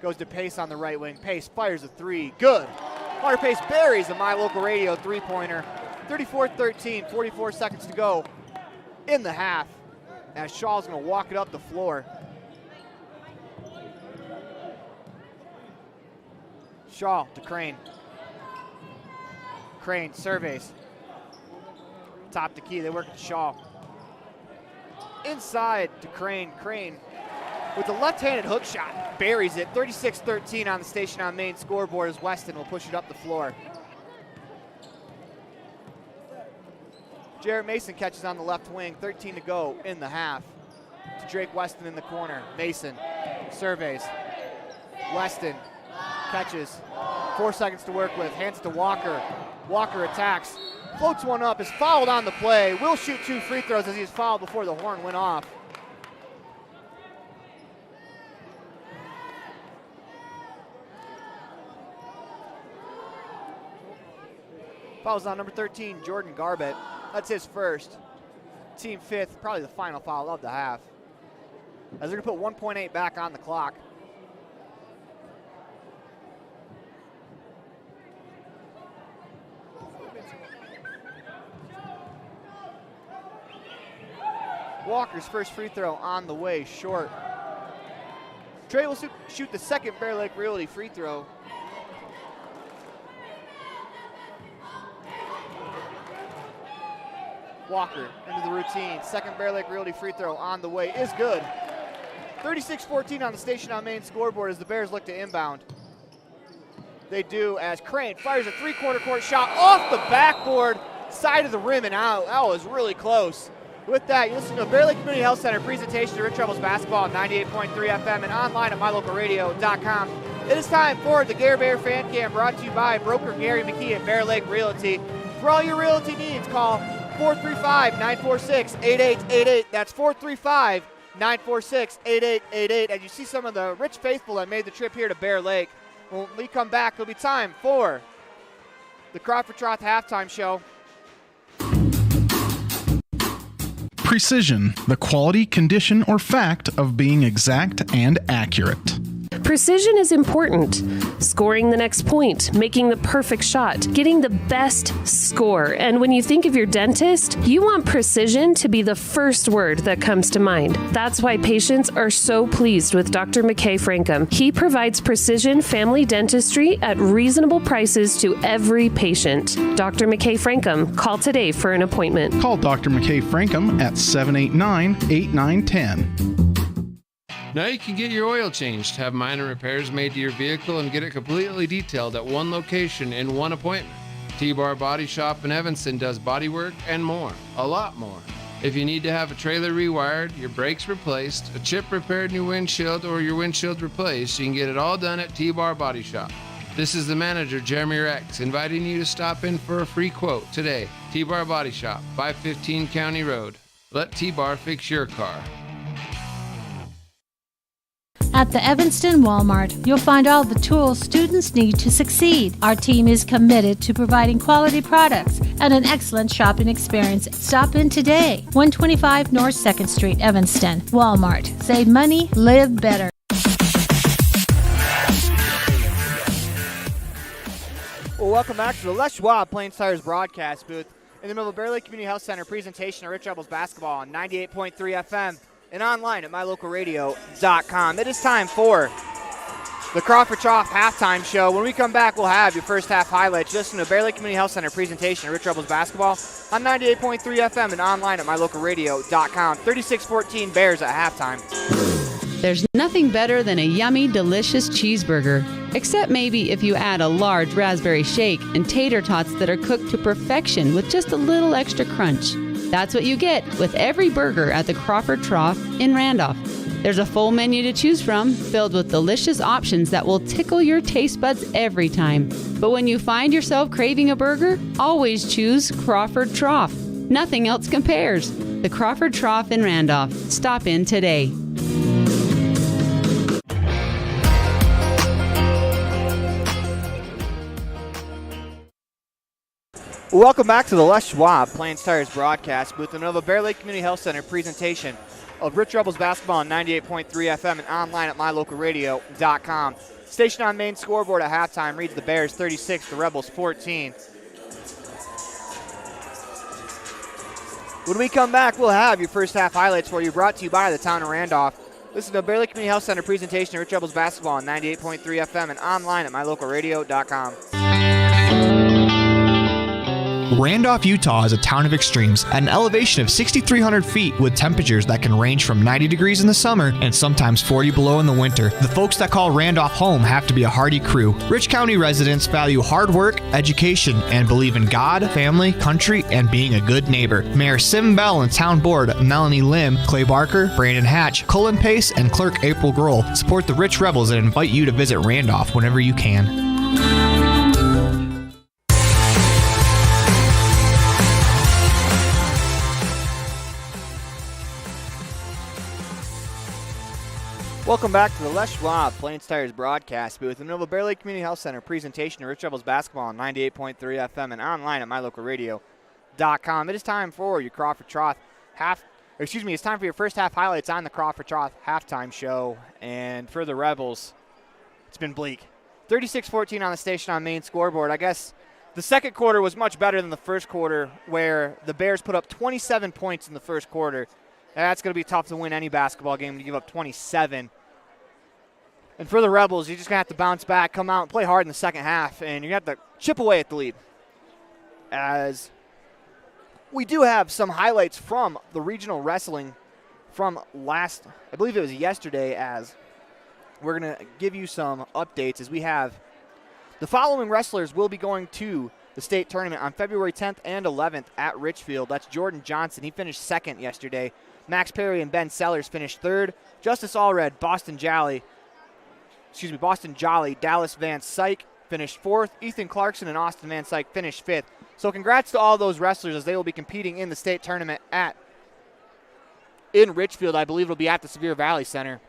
goes to Pace on the right wing. Pace fires a three, good. Hunter Pace buries a My Local Radio three-pointer. 34-13, 44 seconds to go in the half, as Shaw's going to walk it up the floor. Shaw to Crane. Crane surveys. Top the key, they work to Shaw. Inside to Crane. Crane with a left-handed hook shot, buries it. 36-13 on the Station on Main scoreboard as Weston will push it up the floor. Jarrett Mason catches on the left wing, 13 to go in the half. To Drake Weston in the corner. Mason surveys. Weston catches. 4 seconds to work with, hands it to Walker. Walker attacks, floats one up, is fouled on the play. Will shoot 2 free throws as he's fouled before the horn went off. Fouls on number 13, Jordan Garbett. That's his first. Team fifth, probably the final foul of the half, as they're going to put 1.8 back on the clock. Walker's first free throw on the way, short. Trey will shoot the second Bear Lake Realty free throw. Walker into the routine. Second Bear Lake Realty free throw on the way is good. 36-14 on the Station on Main scoreboard as the Bears look to inbound. They do as Crane fires a three-quarter court shot off the backboard, side of the rim and out. That was really close. With that, you listen to a Bear Lake Community Health Center presentation of Rich Rebels basketball on 98.3 FM and online at mylocalradio.com. It is time for the Gare Bear Fan Cam, brought to you by broker Gary McKee at Bear Lake Realty. For all your realty needs, call 435-946-8888. That's 435-946-8888. As you see some of the rich faithful that made the trip here to Bear Lake. When we come back, it'll be time for the Crawford Troth halftime show. Precision, the quality, condition, or fact of being exact and accurate. Precision is important. Scoring the next point, making the perfect shot, getting the best score. And when you think of your dentist, you want precision to be the first word that comes to mind. That's why patients are so pleased with Dr. McKay Frankum. He provides precision family dentistry at reasonable prices to every patient. Dr. McKay Frankum, call today for an appointment. Call Dr. McKay Frankum at 789-8910. Now you can get your oil changed, have minor repairs made to your vehicle, and get it completely detailed at one location in one appointment. T-Bar Body Shop in Evanston does body work and more, a lot more. If you need to have a trailer rewired, your brakes replaced, a chip repaired in your windshield, or your windshield replaced, you can get it all done at T-Bar Body Shop. This is the manager, Jeremy Rex, inviting you to stop in for a free quote today. T-Bar Body Shop, 515 County Road. Let T-Bar fix your car. At the Evanston Walmart, you'll find all the tools students need to succeed. Our team is committed to providing quality products and an excellent shopping experience. Stop in today. 125 North 2nd Street, Evanston. Walmart. Save money, live better. Well, welcome back to the Les Schwab Plains Tires broadcast booth in the middle of Bear Lake Community Health Center presentation of Rich Rebels basketball on 98.3 FM and online at mylocalradio.com. It is time for the Crawford Trough halftime show. When we come back, we'll have your first half highlights. Listen to Bear Lake Community Health Center presentation of Rich Rebels basketball on 98.3 FM and online at mylocalradio.com. 36-14 Bears at halftime. There's nothing better than a yummy, delicious cheeseburger. Except maybe if you add a large raspberry shake and tater tots that are cooked to perfection with just a little extra crunch. That's what you get with every burger at the Crawford Trough in Randolph. There's a full menu to choose from, filled with delicious options that will tickle your taste buds every time. But when you find yourself craving a burger, always choose Crawford Trough. Nothing else compares. The Crawford Trough in Randolph. Stop in today. Welcome back to the Les Schwab Plains Tires broadcast booth and of a Bear Lake Community Health Center presentation of Rich Rebels basketball on 98.3 FM and online at mylocalradio.com. Station on main scoreboard at halftime reads the Bears 36, the Rebels 14. When we come back, we'll have your first half highlights for you, brought to you by the town of Randolph. Listen to Bear Lake Community Health Center presentation of Rich Rebels basketball on 98.3 FM and online at mylocalradio.com. Randolph, Utah is a town of extremes at an elevation of 6,300 feet with temperatures that can range from 90 degrees in the summer and sometimes 40 below in the winter. The folks that call Randolph home have to be a hardy crew. Rich County residents value hard work, education, and believe in God, family, country, and being a good neighbor. Mayor Sim Bell and Town Board Melanie Lim, Clay Barker, Brandon Hatch, Cullen Pace, and Clerk April Grohl support the Rich Rebels and invite you to visit Randolph whenever you can. Welcome back to the Les Schwab Plains Tires broadcast booth and of a Bear Lake Community Health Center presentation of Rich Rebels basketball on 98.3 FM and online at mylocalradio.com. It is time for your Crawford Trough it's time for your first half highlights on the Crawford Trough halftime show. And for the Rebels, it's been bleak. 36-14 on the station on main scoreboard. I guess the second quarter was much better than the first quarter, where the Bears put up 27 points in the first quarter. That's going to be tough to win any basketball game to give up 27. And for the Rebels, you're just going to have to bounce back, come out and play hard in the second half, and you're going to have to chip away at the lead. As we do have some highlights from the regional wrestling from I believe it was yesterday, as we're going to give you some updates as we have the following wrestlers will be going to the state tournament on February 10th and 11th at Richfield. That's Jordan Johnson. He finished second yesterday. Max Perry and Ben Sellers finished third. Justice Allred, Boston Jolly, Dallas Van Syke finished fourth. Ethan Clarkson and Austin Van Syke finished fifth. So congrats to all those wrestlers as they will be competing in the state tournament in Richfield. I believe it'll be at the Sevier Valley Center.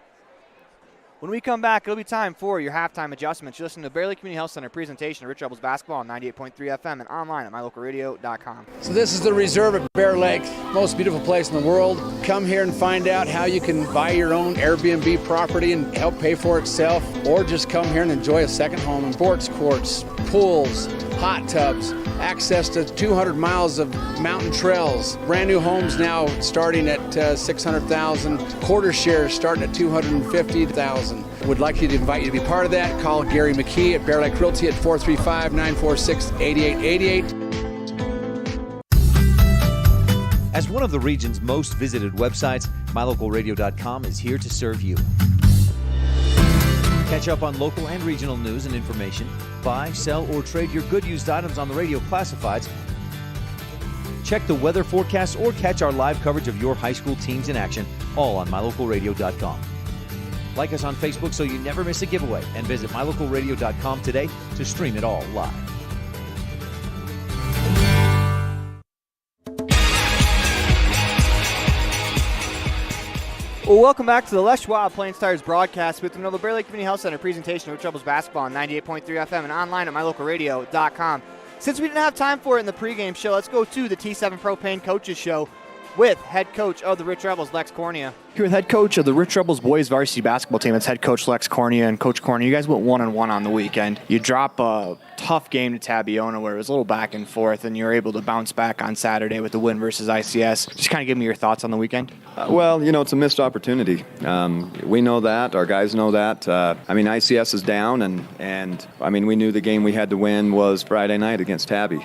When we come back, it'll be time for your halftime adjustments. You listen to the Bear Lake Community Health Center presentation of Rich Rebels basketball on 98.3 FM and online at mylocalradio.com. So this is the reserve at Bear Lake, most beautiful place in the world. Come here and find out how you can buy your own Airbnb property and help pay for itself, or just come here and enjoy a second home in sports courts, pools, hot tubs, access to 200 miles of mountain trails, brand new homes now starting at $600,000, quarter shares starting at $250,000. Would like you to invite you to be part of that. Call Gary McKee at Bear Lake Realty at 435-946-8888. As one of the region's most visited websites, mylocalradio.com is here to serve you. Catch up on local and regional news and information. Buy, sell, or trade your good used items on the radio classifieds. Check the weather forecast or catch our live coverage of your high school teams in action, all on mylocalradio.com. Like us on Facebook so you never miss a giveaway, and visit mylocalradio.com today to stream it all live. Well, welcome back to the Les Schwab Plains Tires broadcast with the Bear Lake Community Health Center presentation of Rich Rebels basketball on 98.3 FM and online at mylocalradio.com. Since we didn't have time for it in the pregame show, let's go to the T7 Propane Coaches Show with head coach of the Rich Rebels, Lex Cornea. Here with head coach of the Rich Rebels boys varsity basketball team, it's head coach Lex Cornea. And Coach Cornea, you guys went 1-1 on the weekend. You drop a tough game to Tabiona where it was a little back and forth, and you were able to bounce back on Saturday with the win versus ICS. Just kind of give me your thoughts on the weekend. Well, it's a missed opportunity. We know that. Our guys know that. ICS is down, and we knew the game we had to win was Friday night against Tabby.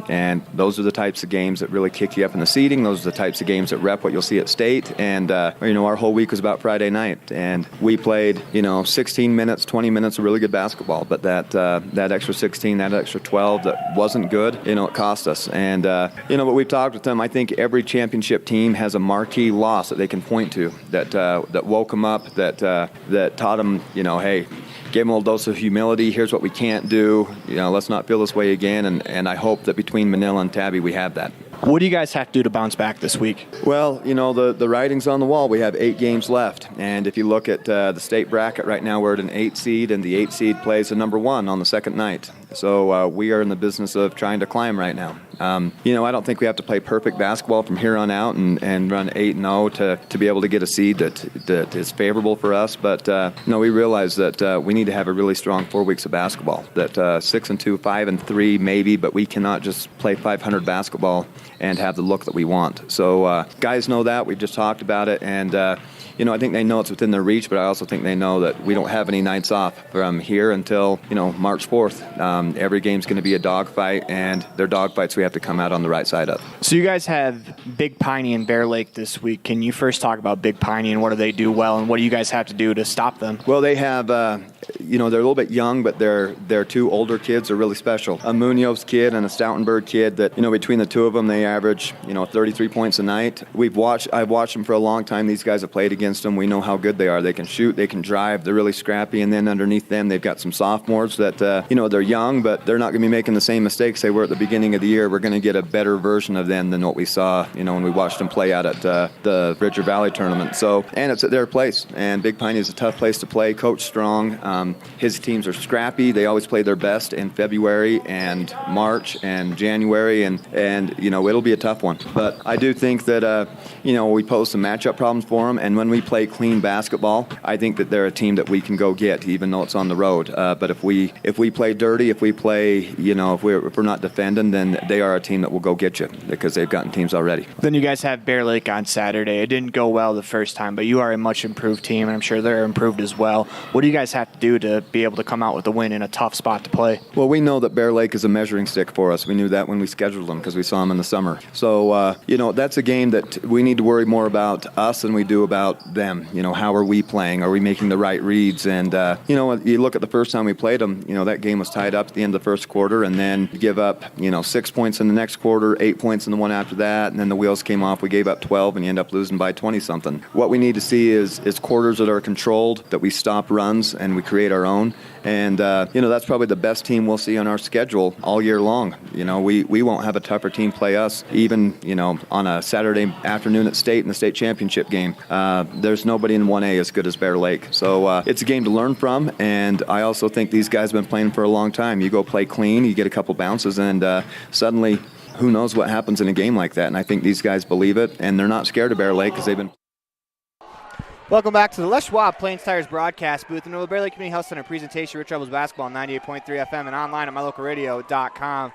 And those are the types of games that really kick you up in the seating. Those are the types of games that rep what you'll see at state. And, our whole week was about Friday night. And we played, 16 minutes, 20 minutes of really good basketball. But that extra 16, that extra 12 that wasn't good, it cost us. And, but we've talked with them. I think every championship team has a marquee loss that they can point to that woke them up, that taught them, hey, gave them a little dose of humility. Here's what we can't do. Let's not feel this way again. And I hope that between Manila and Tabby we have that. What do you guys have to do to bounce back this week? Well, the writing's on the wall. We have 8 games left. And if you look at the state bracket right now, we're at an 8 seed, and the 8 seed plays the number 1 on the second night. So we are in the business of trying to climb right now. I don't think we have to play perfect basketball from here on out and run 8-0 to be able to get a seed that is favorable for us. But we realize that we need to have a really strong 4 weeks of basketball. That 6-2, 5-3 maybe, but we cannot just play 500 basketball and have the look that we want. So guys know that. We've just talked about it, and I think they know it's within their reach, but I also think they know that we don't have any nights off from here until, March 4th. Every game's going to be a dogfight, and they're dogfights we have to come out on the right side of. So you guys have Big Piney and Bear Lake this week. Can you first talk about Big Piney and what do they do well, and what do you guys have to do to stop them? Well, they have, they're a little bit young, but their 2 older kids are really special. A Munoz kid and a Stoutenberg kid that, between the 2 of them, they average, 33 points a night. I've watched them for a long time. These guys have played against them. We know how good they are. They can shoot, they can drive, they're really scrappy, and then underneath them they've got some sophomores that they're young, but they're not going to be making the same mistakes they were at the beginning of the year. We're going to get a better version of them than what we saw when we watched them play out at the Bridger Valley tournament. So, and it's at their place, and Big Piney is a tough place to play. Coach Strong, his teams are scrappy. They always play their best in February and March and January, and it'll be a tough one. But I do think that we pose some matchup problems for them, and when we play clean basketball, I think that they're a team that we can go get, even though it's on the road. But if we play dirty, if we play, if we're not defending, then they are a team that will go get you because they've gotten teams already. Then you guys have Bear Lake on Saturday. It didn't go well the first time, but you are a much improved team, and I'm sure they're improved as well. What do you guys have to do to be able to come out with a win in a tough spot to play? Well, we know that Bear Lake is a measuring stick for us. We knew that when we scheduled them because we saw them in the summer. So, that's a game that we need to worry more about us than we do about them. How are we playing? Are we making the right reads? And, you look at the first time we played them, that game was tied up at the end of the first quarter, and then you give up, 6 points in the next quarter, 8 points in the one after that, and then the wheels came off. We gave up 12, and you end up losing by 20-something. What we need to see is quarters that are controlled, that we stop runs, and we create our own. And, that's probably the best team we'll see on our schedule all year long. We won't have a tougher team play us, even, on a Saturday afternoon at state in the state championship game. There's nobody in 1A as good as Bear Lake. So it's a game to learn from, and I also think these guys have been playing for a long time. You go play clean, you get a couple bounces, and suddenly who knows what happens in a game like that. And I think these guys believe it, and they're not scared of Bear Lake because they've been... Welcome back to the Les Schwab Plains Tires broadcast booth and the Bear Lake Community Health Center presentation. Rich Rebels basketball on 98.3 FM and online at mylocalradio.com.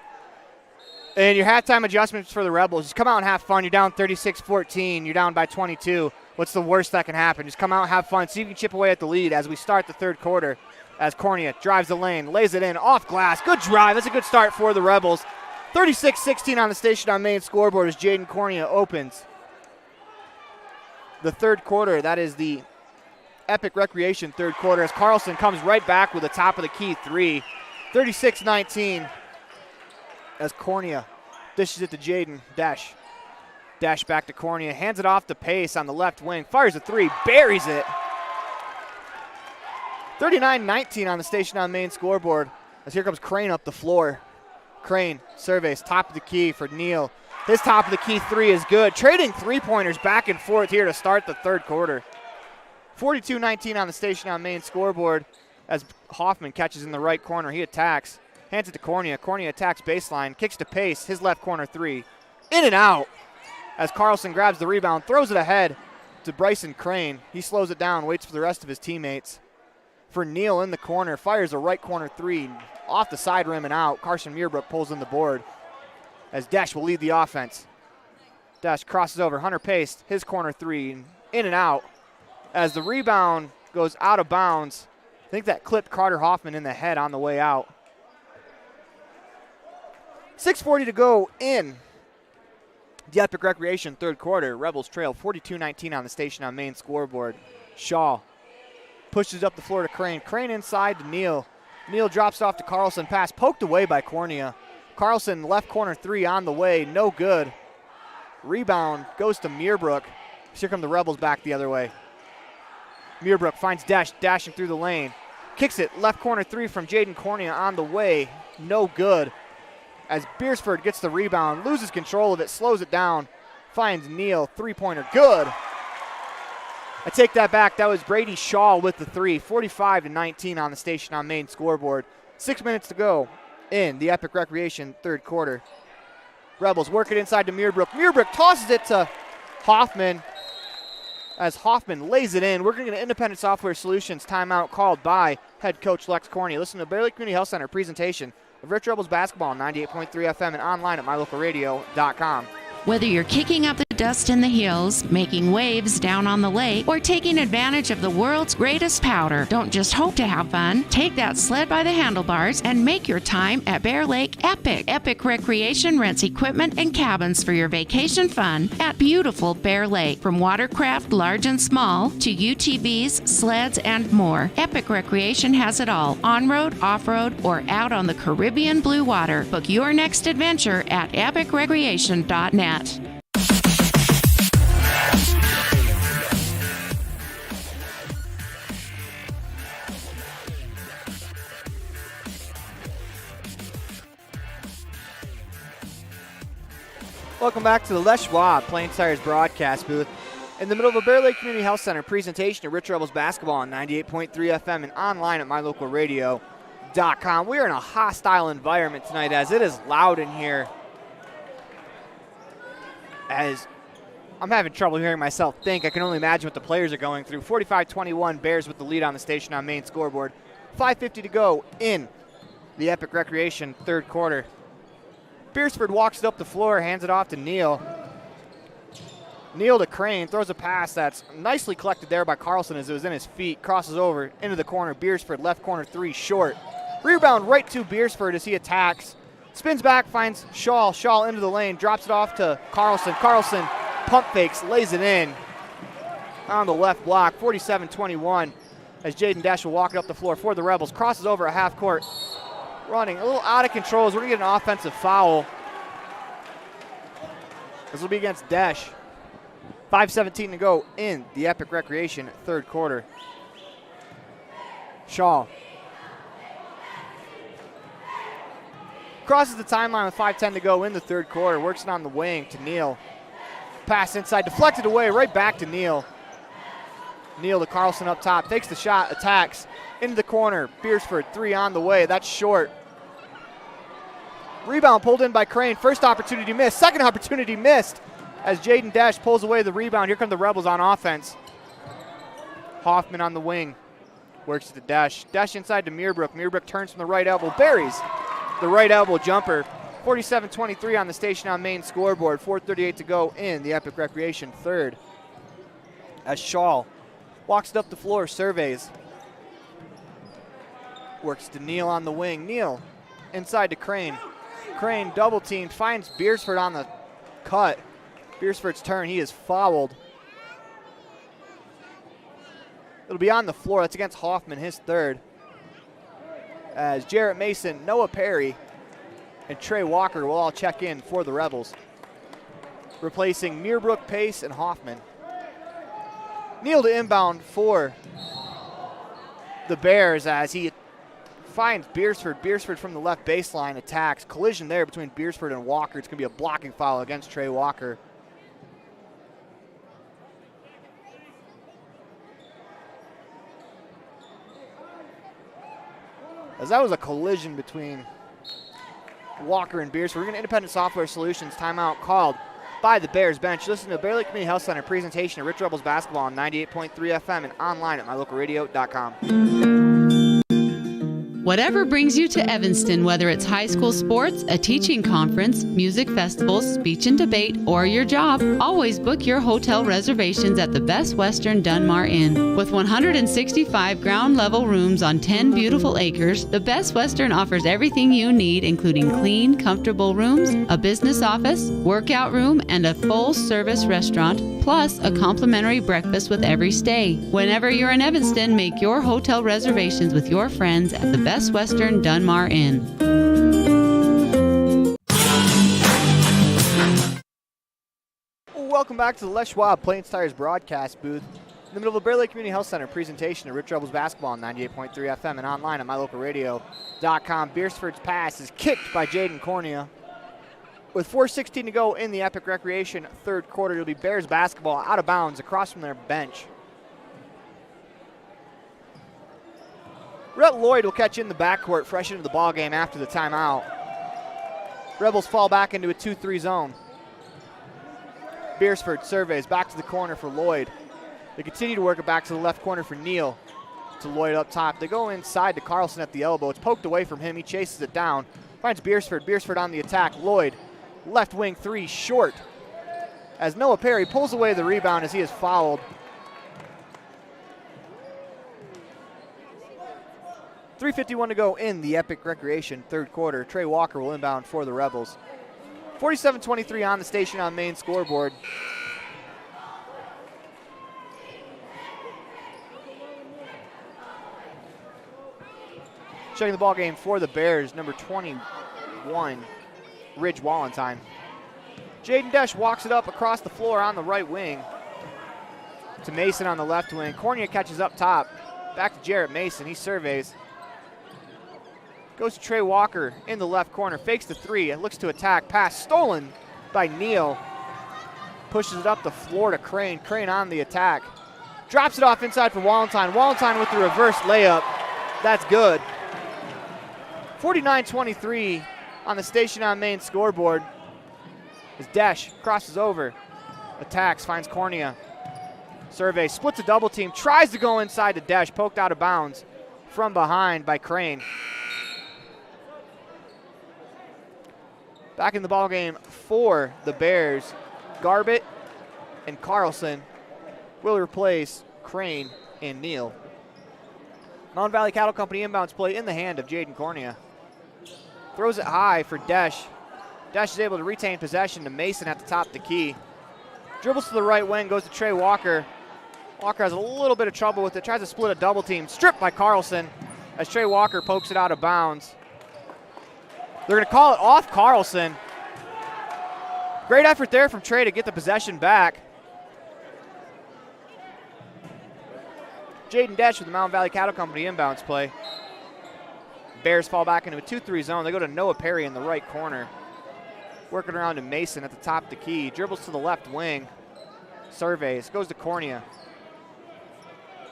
And your halftime adjustments for the Rebels. Just come out and have fun. You're down 36-14. You're down by 22. What's the worst that can happen? Just come out and have fun. See if you can chip away at the lead as we start the third quarter. As Cornea drives the lane, lays it in, off glass. Good drive. That's a good start for the Rebels. 36-16 on the station on main scoreboard as Jaden Cornea opens the third quarter. That is the Epic Recreation third quarter as Carlson comes right back with a top of the key three. 36-19 as Cornea dishes it to Jaden. Dash back to Cornea. Hands it off to Pace on the left wing. Fires a three. Buries it. 39-19 on the station on main scoreboard as here comes Crane up the floor. Crane surveys top of the key for Neal. His top of the key three is good. Trading three-pointers back and forth here to start the third quarter. 42-19 on the station on main scoreboard as Hoffman catches in the right corner. He attacks. Hands it to Cornea. Cornea attacks baseline. Kicks to Pace. His left corner three. In and out as Carlson grabs the rebound. Throws it ahead to Bryson Crane. He slows it down, waits for the rest of his teammates. For Neal in the corner, fires a right corner three off the side rim and out. Carson Muirbrook pulls in the board as Desch will lead the offense. Desch crosses over. Hunter Pace, his corner three, in and out. As the rebound goes out of bounds, I think that clipped Carter Hoffman in the head on the way out. 6:40 to go in the Epic Recreation third quarter. Rebels trail 42-19 on the Station on Main scoreboard. Shaw pushes up the floor to Crane. Crane inside to Neal. Neal drops off to Carlson. Pass poked away by Cornea. Carlson left corner three on the way. No good. Rebound goes to Muirbrook. Here come the Rebels back the other way. Muirbrook finds Desch, dashing through the lane. Kicks it. Left corner three from Jaden Cornea on the way. No good. As Beersford gets the rebound, loses control of it, slows it down. Finds Neal. Three-pointer. Good. I take that back. That was Brady Shaw with the three. 45-19 on the Station on Main scoreboard. 6 minutes to go in the Epic Recreation third quarter. Rebels work it inside to Muirbrook. Muirbrook tosses it to Hoffman as Hoffman lays it in. We're going to get an Independent Software Solutions timeout called by head coach Lex Cornea. Listen to Bear Lake Community Health Center presentation of Rich Rebels basketball on 98.3 FM and online at mylocalradio.com. Whether you're kicking up the dust in the hills, making waves down on the lake, or taking advantage of the world's greatest powder, don't just hope to have fun. Take that sled by the handlebars and make your time at Bear Lake epic. Epic Recreation rents equipment and cabins for your vacation fun at beautiful Bear Lake. From watercraft, large and small, to UTVs, sleds, and more, Epic Recreation has it all. On-road, off-road, or out on the Caribbean blue water. Book your next adventure at epicrecreation.net. Welcome back to the Les Schwab Plain Tires broadcast booth in the middle of a Bear Lake Community Health Center presentation of Rich Rebels basketball on 98.3 FM and online at mylocalradio.com. We are in a hostile environment tonight as it is loud in here. As I'm having trouble hearing myself think. I can only imagine what the players are going through. 45-21, Bears with the lead on the Station on Main scoreboard. 5:50 to go in the Epic Recreation third quarter. Beersford walks it up the floor, hands it off to Neal. Neal to Crane, throws a pass that's nicely collected there by Carlson as it was in his feet. Crosses over into the corner. Beersford, left corner three, short. Rebound right to Beersford as he attacks. Spins back, finds Shaw. Shaw into the lane, drops it off to Carlson. Carlson pump fakes, lays it in on the left block. 47-21 as Jaden Desch will walk it up the floor for the Rebels. Crosses over a half court. Running a little out of control as we're going to get an offensive foul. This will be against Desch. 5:17 to go in the Epic Recreation third quarter. Shaw crosses the timeline with 5:10 to go in the third quarter. Works it on the wing to Neal. Pass inside, deflected away, right back to Neal. Neal to Carlson up top, takes the shot, attacks into the corner. Beersford, three on the way. That's short. Rebound pulled in by Crane. First opportunity missed. Second opportunity missed as Jaden Desch pulls away the rebound. Here come the Rebels on offense. Hoffman on the wing. Works to Desch. Desch inside to Muirbrook. Muirbrook turns from the right elbow. Buries the right elbow jumper. 47-23 on the Station on Main scoreboard. 4:38 to go in the Epic Recreation third. As Shaw walks it up the floor, surveys. Works to Neal on the wing. Neal inside to Crane. Crane double teamed, finds Beersford on the cut. Beersford's turn, he is fouled. It'll be on the floor. That's against Hoffman, his third. As Jarrett Mason, Noah Perry, and Trey Walker will all check in for the Rebels. Replacing Muirbrook, Pace, and Hoffman. Neal to inbound for the Bears as he finds Beersford. Beersford from the left baseline attacks. Collision there between Beersford and Walker. It's going to be a blocking foul against Trey Walker. As that was a collision between Walker and Beersford. We're going to Independent Software Solutions timeout called by the Bears bench. Listen to the Bear Lake Community Health Center presentation of Rich Rebels basketball on 98.3 FM and online at mylocalradio.com. Whatever brings you to Evanston, whether it's high school sports, a teaching conference, music festivals, speech and debate, or your job, always book your hotel reservations at the Best Western Dunmar Inn. With 165 ground-level rooms on 10 beautiful acres, the Best Western offers everything you need, including clean, comfortable rooms, a business office, workout room, and a full-service restaurant, plus a complimentary breakfast with every stay. Whenever you're in Evanston, make your hotel reservations with your friends at the Best Western Dunmar Inn. Welcome back to the Les Schwab Plains Tires broadcast booth in the middle of the Bear Lake Community Health Center presentation of Rich Rebels basketball on 98.3 FM and online at mylocalradio.com. Beersford's pass is kicked by Jaden Cornea. With 4:16 to go in the Epic Recreation third quarter, it'll be Bears basketball out of bounds across from their bench. Rhett Lloyd will catch in the backcourt fresh into the ballgame after the timeout. Rebels fall back into a 2-3 zone. Beersford surveys back to the corner for Lloyd. They continue to work it back to the left corner for Neal. To Lloyd up top. They go inside to Carlson at the elbow. It's poked away from him. He chases it down. Finds Beersford. Beersford on the attack. Lloyd, left wing three, short. As Noah Perry pulls away the rebound as he is fouled. 3:51 to go in the Epic Recreation third quarter. Trey Walker will inbound for the Rebels. 47-23 on the station on main scoreboard. Checking the ball game for the Bears, number 21, Ridge Wallenstein. Jaden Desch walks it up across the floor on the right wing to Mason on the left wing. Cornea catches up top. Back to Jarrett Mason. He surveys. Goes to Trey Walker in the left corner. Fakes the three and looks to attack. Pass stolen by Neal. Pushes it up the floor to Crane. Crane on the attack. Drops it off inside for Wallenstein. Wallenstein with the reverse layup. That's good. 49-23 on the station on main scoreboard. As Desch crosses over. Attacks, finds Cornea. Survey, splits a double team. Tries to go inside to Desch. Poked out of bounds from behind by Crane. Back in the ballgame for the Bears, Garbett and Carlson will replace Crane and Neal. Mountain Valley Cattle Company inbounds play in the hand of Jaden Cornea. Throws it high for Desch. Desch is able to retain possession to Mason at the top of the key. Dribbles to the right wing, goes to Trey Walker. Walker has a little bit of trouble with it, tries to split a double team. Stripped by Carlson as Trey Walker pokes it out of bounds. They're going to call it off Carlson. Great effort there from Trey to get the possession back. Jaden Desch with the Mountain Valley Cattle Company inbounds play. Bears fall back into a 2-3 zone. They go to Noah Perry in the right corner. Working around to Mason at the top of the key. Dribbles to the left wing. Surveys. Goes to Cornea.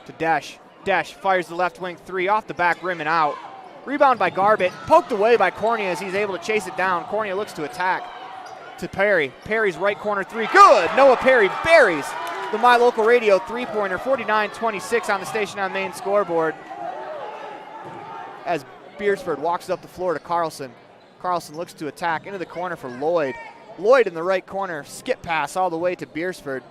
To Desch. Desch fires the left wing three off the back rim and out. Rebound by Garbett. Poked away by Cornea as he's able to chase it down. Cornea looks to attack. To Perry. Perry's right corner three. Good! Noah Perry buries the My Local Radio three-pointer. 49-26 on the station on main scoreboard. As Beersford walks up the floor to Carlson. Carlson looks to attack into the corner for Lloyd. Lloyd in the right corner. Skip pass all the way to Beersford.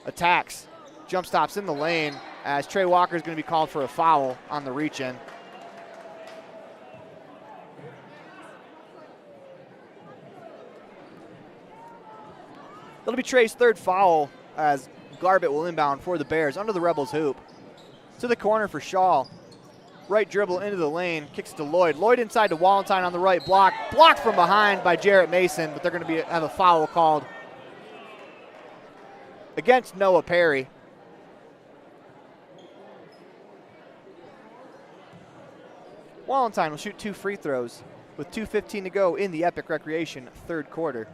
Attacks. Jump stops in the lane as Trey Walker is going to be called for a foul on the reach-in. That'll be Trey's third foul as Garbett will inbound for the Bears under the Rebels hoop. To the corner for Shaw. Right dribble into the lane, kicks to Lloyd. Lloyd inside to Wallenstein on the right block. Blocked from behind by Jarrett Mason, but they're going to have a foul called against Noah Perry. Wallenstein will shoot 2 free throws with 2:15 to go in the Epic Recreation third quarter.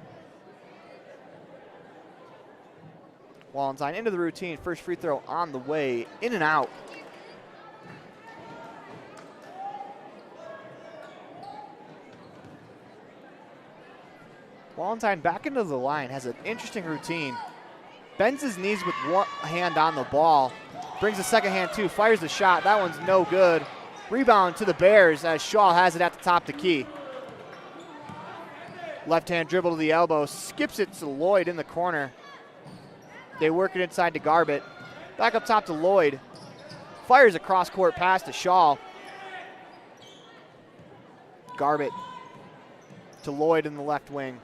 Wallenstein into the routine. First free throw on the way. In and out. Wallenstein back into the line, has an interesting routine. Bends his knees with one hand on the ball. Brings the second hand too, fires the shot. That one's no good. Rebound to the Bears as Shaw has it at the top of the key. Left hand dribble to the elbow, skips it to Lloyd in the corner. They work it inside to Garbett. Back up top to Lloyd. Fires a cross-court pass to Shaw. Garbett to Lloyd in the left wing.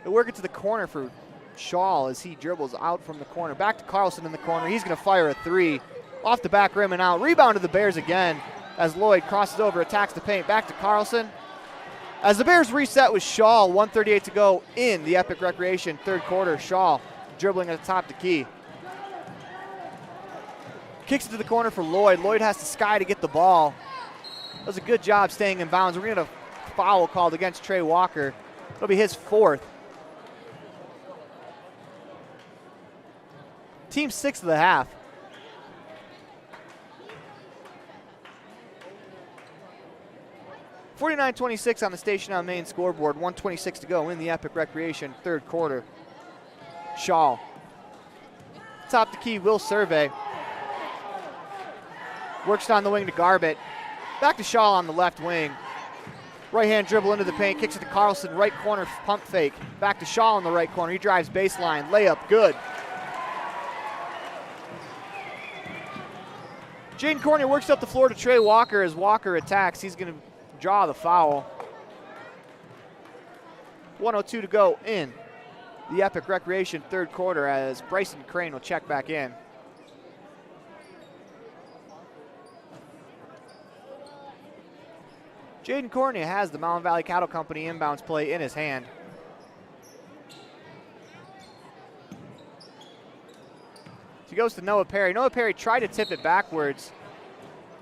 They work it to the corner for Shaw as he dribbles out from the corner. Back to Carlson in the corner. He's going to fire a three. Off the back rim and out. Rebound to the Bears again as Lloyd crosses over, attacks the paint. Back to Carlson. As the Bears reset with Shaw, 1:38 to go in the Epic Recreation third quarter. Shaw dribbling at the top of the key. Kicks it to the corner for Lloyd. Lloyd has to sky to get the ball. Does a good job staying in bounds. We're going to get a foul called against Trey Walker. It'll be his fourth. Team 6 of the half. $49-26 on the Station on Main scoreboard. 1:26 to go in the Epic Recreation third quarter. Shaw. Top the key, will survey. Works down the wing to Garbett. Back to Shaw on the left wing. Right hand dribble into the paint, kicks it to Carlson. Right corner pump fake. Back to Shaw in the right corner. He drives baseline. Layup, good. Jaden Corney works up the floor to Trey Walker as Walker attacks. He's going to draw the foul. 1:02 to go in the Epic Recreation third quarter as Bryson Crane will check back in. Jaden Corney has the Mountain Valley Cattle Company inbounds play in his hand. He goes to Noah Perry. Noah Perry tried to tip it backwards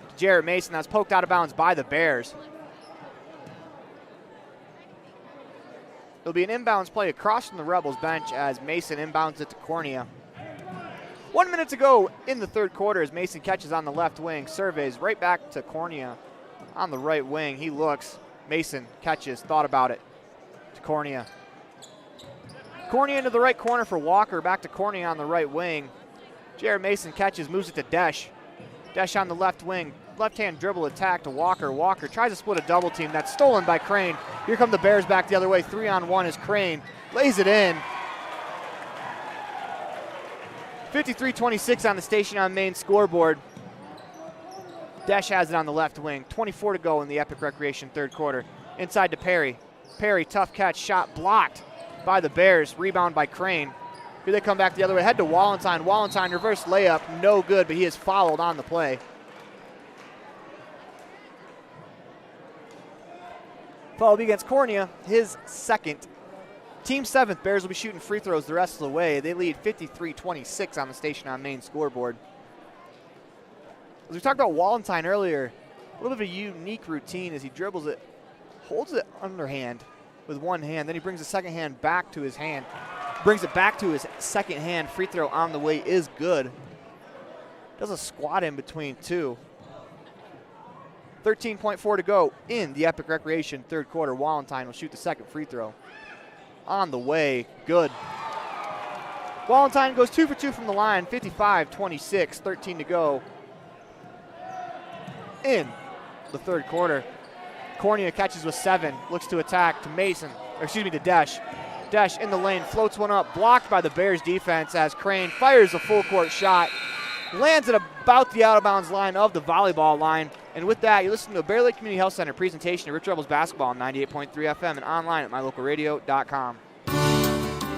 to Jarrett Mason. That's poked out of bounds by the Bears. It'll be an inbounds play across from the Rebels bench as Mason inbounds it to Cornea. 1 minute to go in the third quarter as Mason catches on the left wing. Surveys right back to Cornea on the right wing. He looks. Mason catches. Thought about it. To Cornea. Cornea into the right corner for Walker. Back to Cornea on the right wing. Jared Mason catches, moves it to Desch. Desch on the left wing. Left-hand dribble attack to Walker. Walker tries to split a double team. That's stolen by Crane. Here come the Bears back the other way. 3-on-1 is Crane. Lays it in. 53-26 on the Station on Main scoreboard. Desch has it on the left wing. 24 to go in the Epic Recreation third quarter. Inside to Perry. Perry, tough catch, shot blocked by the Bears. Rebound by Crane. Here they come back the other way. Head to Wallenstein. Wallenstein reverse layup. No good, but he is fouled on the play. Foul will be against Cornea, his second. Team 7th, Bears will be shooting free throws the rest of the way. They lead 53-26 on the Station on Main scoreboard. As we talked about Wallenstein earlier, a little bit of a unique routine as he dribbles it, holds it underhand with one hand, then he brings the second hand back to his hand. Brings it back to his second hand. Free throw on the way is good. Does a squat in between two. 13.4 to go in the Epic Recreation third quarter. Wallenstein will shoot the second free throw. On the way, good. Wallenstein goes 2 for 2 from the line. 55-26, 13 to go in the third quarter. Cornea catches with 7, looks to attack to Desch. Desch in the lane, floats one up, blocked by the Bears defense as Crane fires a full court shot, lands at about the out of bounds line of the volleyball line. And with that, you listen to a Bear Lake Community Health Center presentation of Rich Rebels basketball on 98.3 FM and online at mylocalradio.com.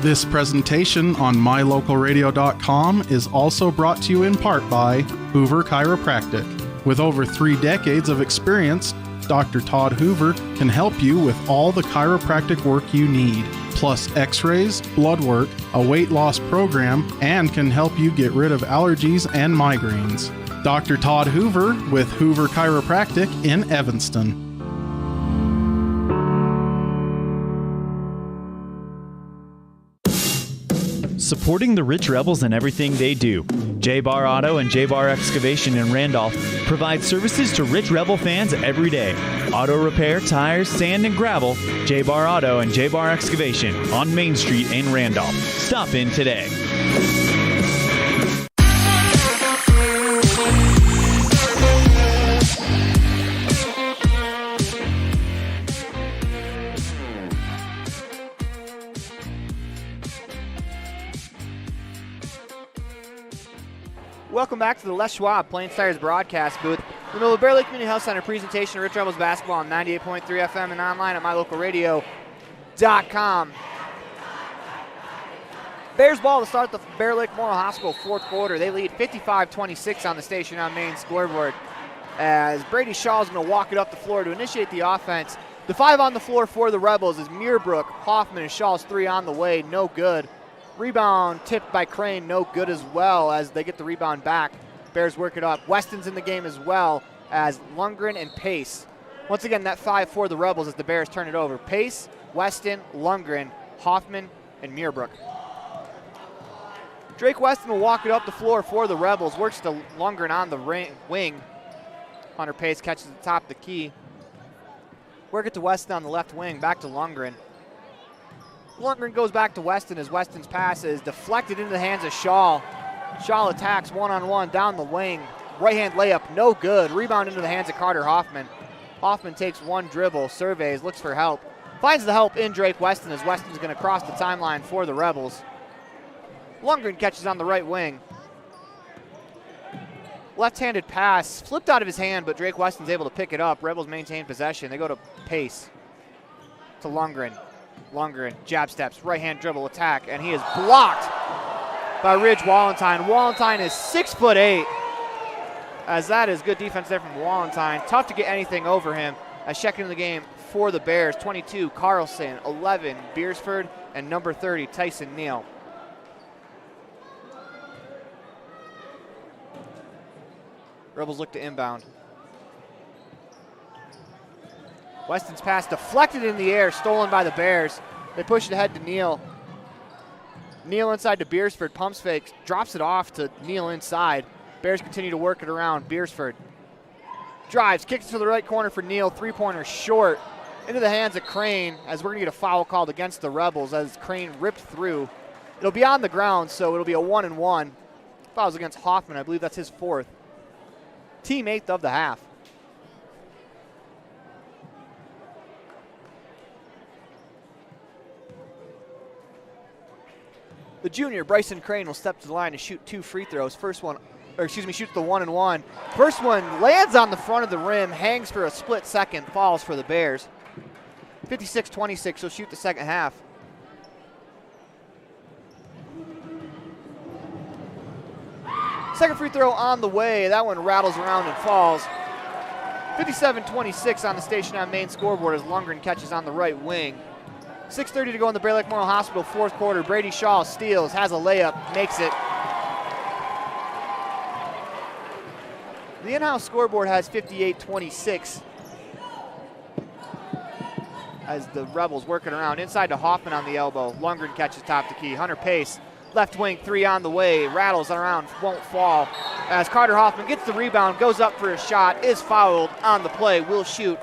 This presentation on mylocalradio.com is also brought to you in part by Hoover Chiropractic. With over 3 decades of experience, Dr. Todd Hoover can help you with all the chiropractic work you need, plus x-rays, blood work, a weight loss program, and can help you get rid of allergies and migraines. Dr. Todd Hoover with Hoover Chiropractic in Evanston. supporting the Rich Rebels and everything they do. J-Bar Auto and J-Bar Excavation in Randolph provide services to Rich Rebel fans every day. Auto repair, tires, sand, and gravel. J-Bar Auto and J-Bar Excavation on Main Street in Randolph. Stop in today. Welcome back to the Les Schwab Plain Stars broadcast booth. The Montpelier Community Health Center presentation of Rich Rebels basketball on 98.3 FM and online at mylocalradio.com. Bears ball to start the Bear Lake Memorial Hospital fourth quarter. They lead 55-26 on the station on main scoreboard as Brady Shaw is going to walk it up the floor to initiate the offense. The 5 on the floor for the Rebels is Muirbrook, Hoffman, and Shaw's 3 on the way, no good. Rebound tipped by Crane, no good as well as they get the rebound back. Bears work it up. Weston's in the game as well as Lundgren and Pace. Once again, that 5 for the Rebels as the Bears turn it over. Pace, Weston, Lundgren, Hoffman, and Muirbrook. Drake Weston will walk it up the floor for the Rebels. Works to Lundgren on the wing. Hunter Pace catches the top of the key. Work it to Weston on the left wing. Back to Lundgren. Lundgren goes back to Weston as Weston's pass is deflected into the hands of Shaw. Shaw attacks one-on-one down the wing. Right-hand layup, no good. Rebound into the hands of Carter Hoffman. Hoffman takes one dribble, surveys, looks for help. Finds the help in Drake Weston as Weston's going to cross the timeline for the Rebels. Lundgren catches on the right wing. Left-handed pass, flipped out of his hand, but Drake Weston's able to pick it up. Rebels maintain possession. They go to Pace, to Lundgren. Lundgren, jab steps, right-hand dribble attack, and he is blocked by Ridge Wallentyne. Wallentyne is 6'8", as that is good defense there from Wallentyne. Tough to get anything over him. As checking in the game for the Bears, 22, Carlson, 11, Beersford, and number 30, Tyson Neal. Rebels look to inbound. Weston's pass deflected in the air, stolen by the Bears. They push it ahead to Neal. Neal inside to Beersford, pumps fakes, drops it off to Neal inside. Bears continue to work it around. Beersford drives, kicks to the right corner for Neal, three-pointer short. Into the hands of Crane as we're going to get a foul called against the Rebels as Crane ripped through. It'll be on the ground, so it'll be a 1-and-1. Foul's against Hoffman. I believe that's his 4th. Team 8th of the half. The junior, Bryson Crane, will step to the line and shoot 2 free throws. Shoots the 1-and-1. First one lands on the front of the rim, hangs for a split second, falls for the Bears. 56-26, he'll shoot the second half. Second free throw on the way. That one rattles around and falls. 57-26 on the station on main scoreboard as Lundgren catches on the right wing. 6:30 to go in the Bear Lake Memorial Hospital fourth quarter. Brady Shaw steals, has a layup, makes it. The in-house scoreboard has 58-26 as the Rebels working around. Inside to Hoffman on the elbow. Lundgren catches top the key. Hunter Pace, left wing 3 on the way. Rattles around, won't fall. As Carter Hoffman gets the rebound, goes up for a shot, is fouled on the play, will shoot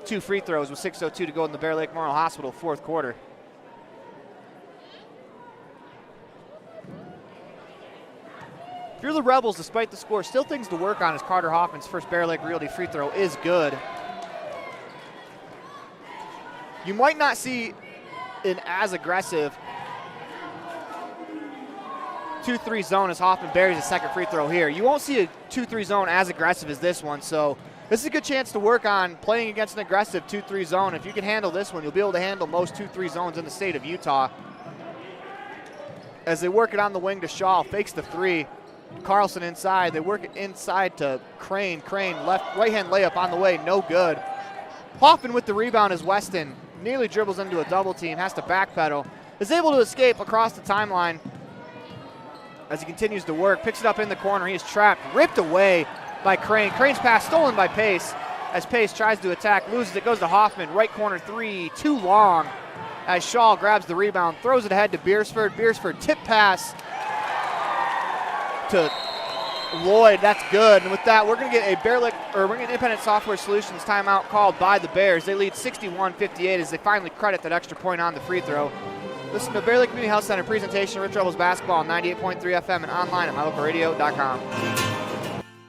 2 free throws with 6:02 to go in the Bear Lake Memorial Hospital fourth quarter. If you're the Rebels, despite the score, still things to work on as Carter Hoffman's first Bear Lake Realty free throw is good. You might not see an as aggressive 2-3 zone as Hoffman buries a second free throw here. You won't see a 2-3 zone as aggressive as this one, so this is a good chance to work on playing against an aggressive 2-3 zone. If you can handle this one, you'll be able to handle most 2-3 zones in the state of Utah. As they work it on the wing to Shaw, fakes the 3. Carlson inside, they work it inside to Crane. Crane, right-hand layup on the way, no good. Hoffman with the rebound as Weston nearly dribbles into a double team, has to backpedal. Is able to escape across the timeline as he continues to work. Picks it up in the corner, he is trapped, ripped away by Crane. Crane's pass stolen by Pace. as Pace tries to attack, loses it, goes to Hoffman, right corner three, too long, as Shaw grabs the rebound, throws it ahead to Beersford. Beersford tip pass to Lloyd. That's good. And with that, we're going to get Independent Software Solutions timeout called by the Bears. They lead 61-58 as they finally credit that extra point on the free throw. Listen to Bear Lake Community Health Center presentation of Rich Rebels basketball on 98.3 FM and online at mylocalradio.com.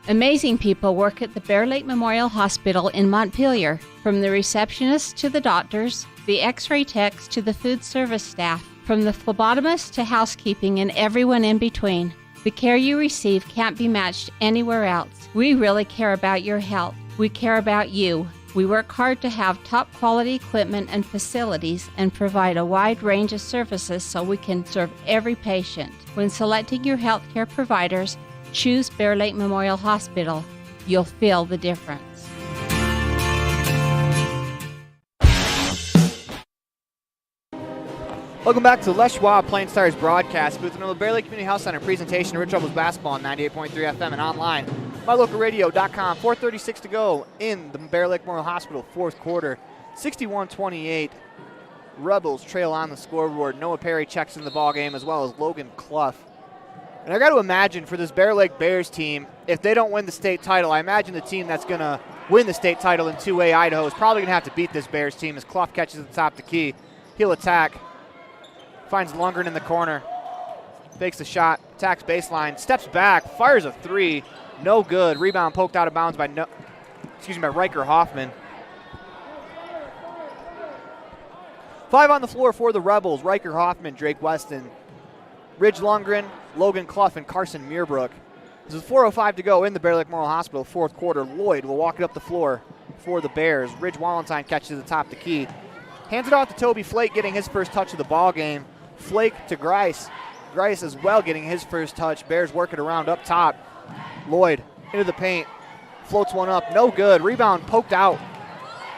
Amazing people work at the Bear Lake Memorial Hospital in Montpelier. From the receptionists to the doctors, the x-ray techs to the food service staff, from the phlebotomist to housekeeping and everyone in between. The care you receive can't be matched anywhere else. We really care about your health. We care about you. We work hard to have top quality equipment and facilities and provide a wide range of services so we can serve every patient. When selecting your healthcare providers, choose Bear Lake Memorial Hospital. You'll feel the difference. Welcome back to the Les Schwab Plain Stars broadcast booth in the Bear Lake Community Health Center presentation of Rich Rebels basketball on 98.3 FM and online. MyLocalRadio.com. 4:36 to go in the Bear Lake Memorial Hospital fourth quarter. 61-28. Rebels trail on the scoreboard. Noah Perry checks in the ball game as well as Logan Clough. And I got to imagine for this Bear Lake Bears team, if they don't win the state title, I imagine the team that's going to win the state title in 2A Idaho is probably going to have to beat this Bears team as Clough catches at the top of the key. He'll attack. Finds Lundgren in the corner. Fakes the shot. Attacks baseline. Steps back. Fires a three. No good. Rebound poked out of bounds by Riker Hoffman. 5 on the floor for the Rebels. Riker Hoffman, Drake Weston, Ridge Lundgren, Logan Clough, and Carson Muirbrook. There's 4:05 to go in the Bear Lake Memorial Hospital fourth quarter. Lloyd will walk it up the floor for the Bears. Ridge Wallenstein catches at the top of the key. Hands it off to Toby Flake, getting his first touch of the ball game. Flake to Grice. Grice as well getting his first touch. Bears working around up top. Lloyd into the paint. Floats one up. No good. Rebound poked out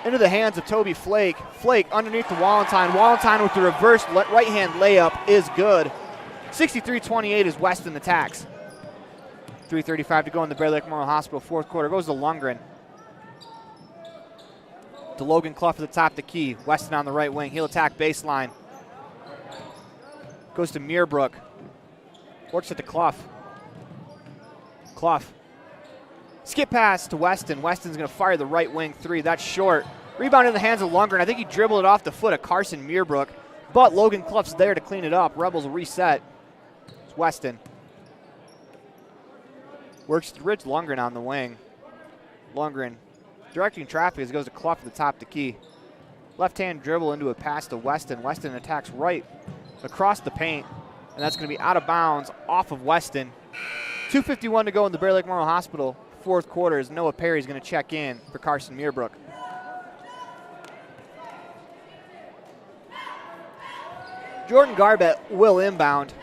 into the hands of Toby Flake. Flake underneath to Wallenstein. Wallenstein with the reverse right-hand layup is good. 63-28 as Weston attacks. 3:35 to go in the Bear Lake Memorial Hospital fourth quarter. Goes to Lundgren. To Logan Clough at the top of the key. Weston on the right wing. He'll attack baseline. Goes to Muirbrook. Works it to Clough. Clough. Skip pass to Weston. Weston's going to fire the right wing three. That's short. Rebound in the hands of Lundgren. I think he dribbled it off the foot of Carson Muirbrook. But Logan Clough's there to clean it up. Rebels will reset. It's Weston. Works to Ridge Lundgren on the wing. Lundgren directing traffic as it goes to Clough at the top of the key. Left-hand dribble into a pass to Weston. Weston attacks right across the paint, and that's going to be out of bounds off of Weston. 2:51 to go in the Bear Lake Memorial Hospital fourth quarter as Noah Perry is going to check in for Carson Muirbrook. Jordan Garbett will inbound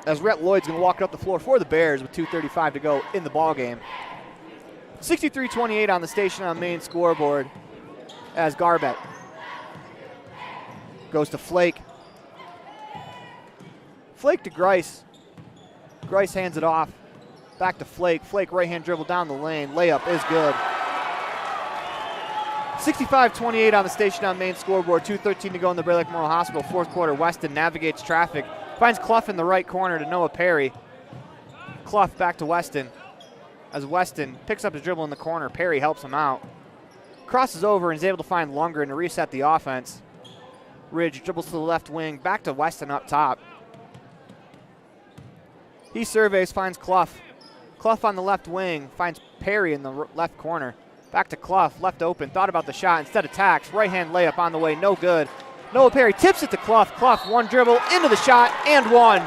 as Rhett Lloyd's going to walk it up the floor for the Bears with 2:35 to go in the ball game. 63-28 on the station on main scoreboard as Garbett goes to Flake. Flake to Grice. Grice hands it off. Back to Flake. Flake right-hand dribble down the lane. Layup is good. 65-28 on the station on main scoreboard. 2:13 to go in the Bear Lake Memorial Hospital fourth quarter. Weston navigates traffic. Finds Clough in the right corner to Noah Perry. Clough back to Weston. As Weston picks up his dribble in the corner, Perry helps him out. Crosses over and is able to find Lundgren to reset the offense. Ridge dribbles to the left wing. Back to Weston up top. He surveys, finds Clough. Clough on the left wing, finds Perry in the left corner. Back to Clough, left open, thought about the shot, instead attacks. Right-hand layup on the way, no good. Noah Perry tips it to Clough. Clough, one dribble, into the shot, and one.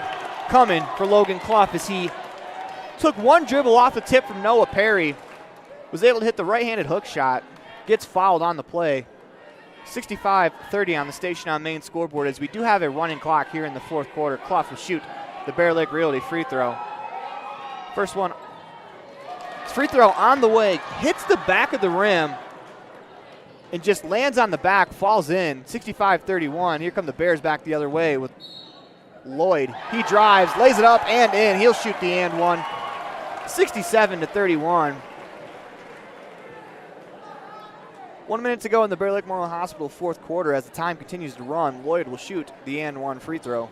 Coming for Logan Clough as he took one dribble off the tip from Noah Perry. Was able to hit the right-handed hook shot. Gets fouled on the play. 65-30 on the station on main scoreboard as we do have a running clock here in the fourth quarter. Clough will shoot the Bear Lake Realty free throw. First one, free throw on the way, hits the back of the rim and just lands on the back, falls in. 65-31. Here come the Bears back the other way with Lloyd. He drives, lays it up and in. He'll shoot the and one. 67-31. 1 minute to go in the Bear Lake Memorial Hospital fourth quarter. As the time continues to run, Lloyd will shoot the and one free throw.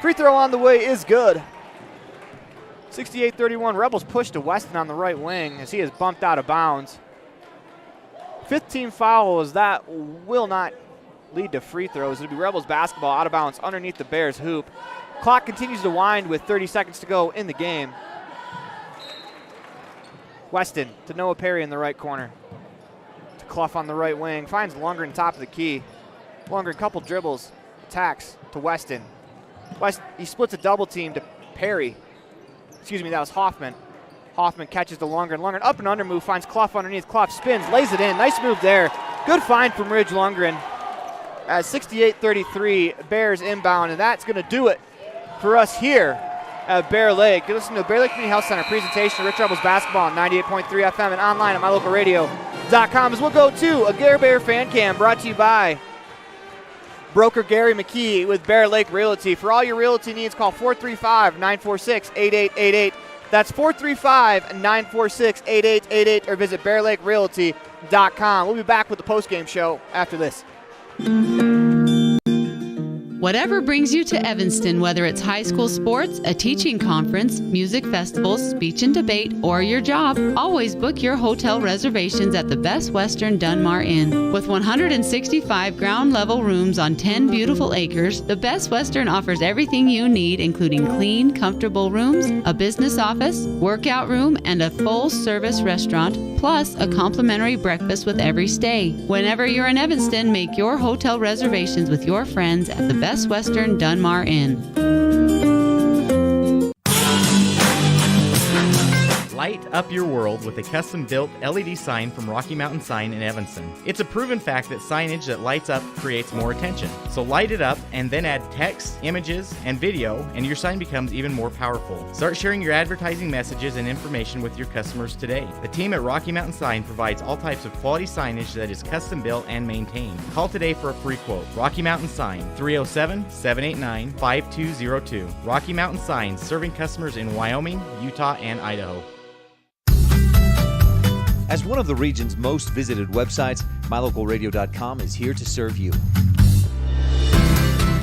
Free throw on the way is good. 68-31, Rebels push to Weston on the right wing as he is bumped out of bounds. 15 fouls, that will not lead to free throws. It'll be Rebels basketball out of bounds underneath the Bears hoop. Clock continues to wind with 30 seconds to go in the game. Weston to Noah Perry in the right corner. To Clough on the right wing, finds Lundgren top of the key. Lundgren couple dribbles, attacks to Weston. He splits a double team to Perry. Excuse me, that was Hoffman. Hoffman catches the Lundgren. Lundgren up and under move, finds Clough underneath. Clough spins, lays it in. Nice move there. Good find from Ridge Lundgren. At 68-33, Bears inbound, and that's going to do it for us here at Bear Lake. You listen to Bear Lake Community Health Center presentation of Rich Rebels basketball on 98.3 FM and online at mylocalradio.com. As we'll go to a Gare Bear fan cam brought to you by broker Gary McKee with Bear Lake Realty. For all your realty needs, call 435-946-8888. That's 435-946-8888 or visit bearlakerealty.com. We'll be back with the postgame show after this. Whatever brings you to Evanston, whether it's high school sports, a teaching conference, music festivals, speech and debate, or your job, always book your hotel reservations at the Best Western Dunmar Inn. With 165 ground-level rooms on 10 beautiful acres, the Best Western offers everything you need, including clean, comfortable rooms, a business office, workout room, and a full-service restaurant, plus a complimentary breakfast with every stay. Whenever you're in Evanston, make your hotel reservations with your friends at the Best Western Dunmar Inn. Light up your world with a custom-built LED sign from Rocky Mountain Sign in Evanston. It's a proven fact that signage that lights up creates more attention. So light it up and then add text, images, and video, and your sign becomes even more powerful. Start sharing your advertising messages and information with your customers today. The team at Rocky Mountain Sign provides all types of quality signage that is custom-built and maintained. Call today for a free quote. Rocky Mountain Sign, 307-789-5202. Rocky Mountain Sign, serving customers in Wyoming, Utah, and Idaho. As one of the region's most visited websites, mylocalradio.com is here to serve you.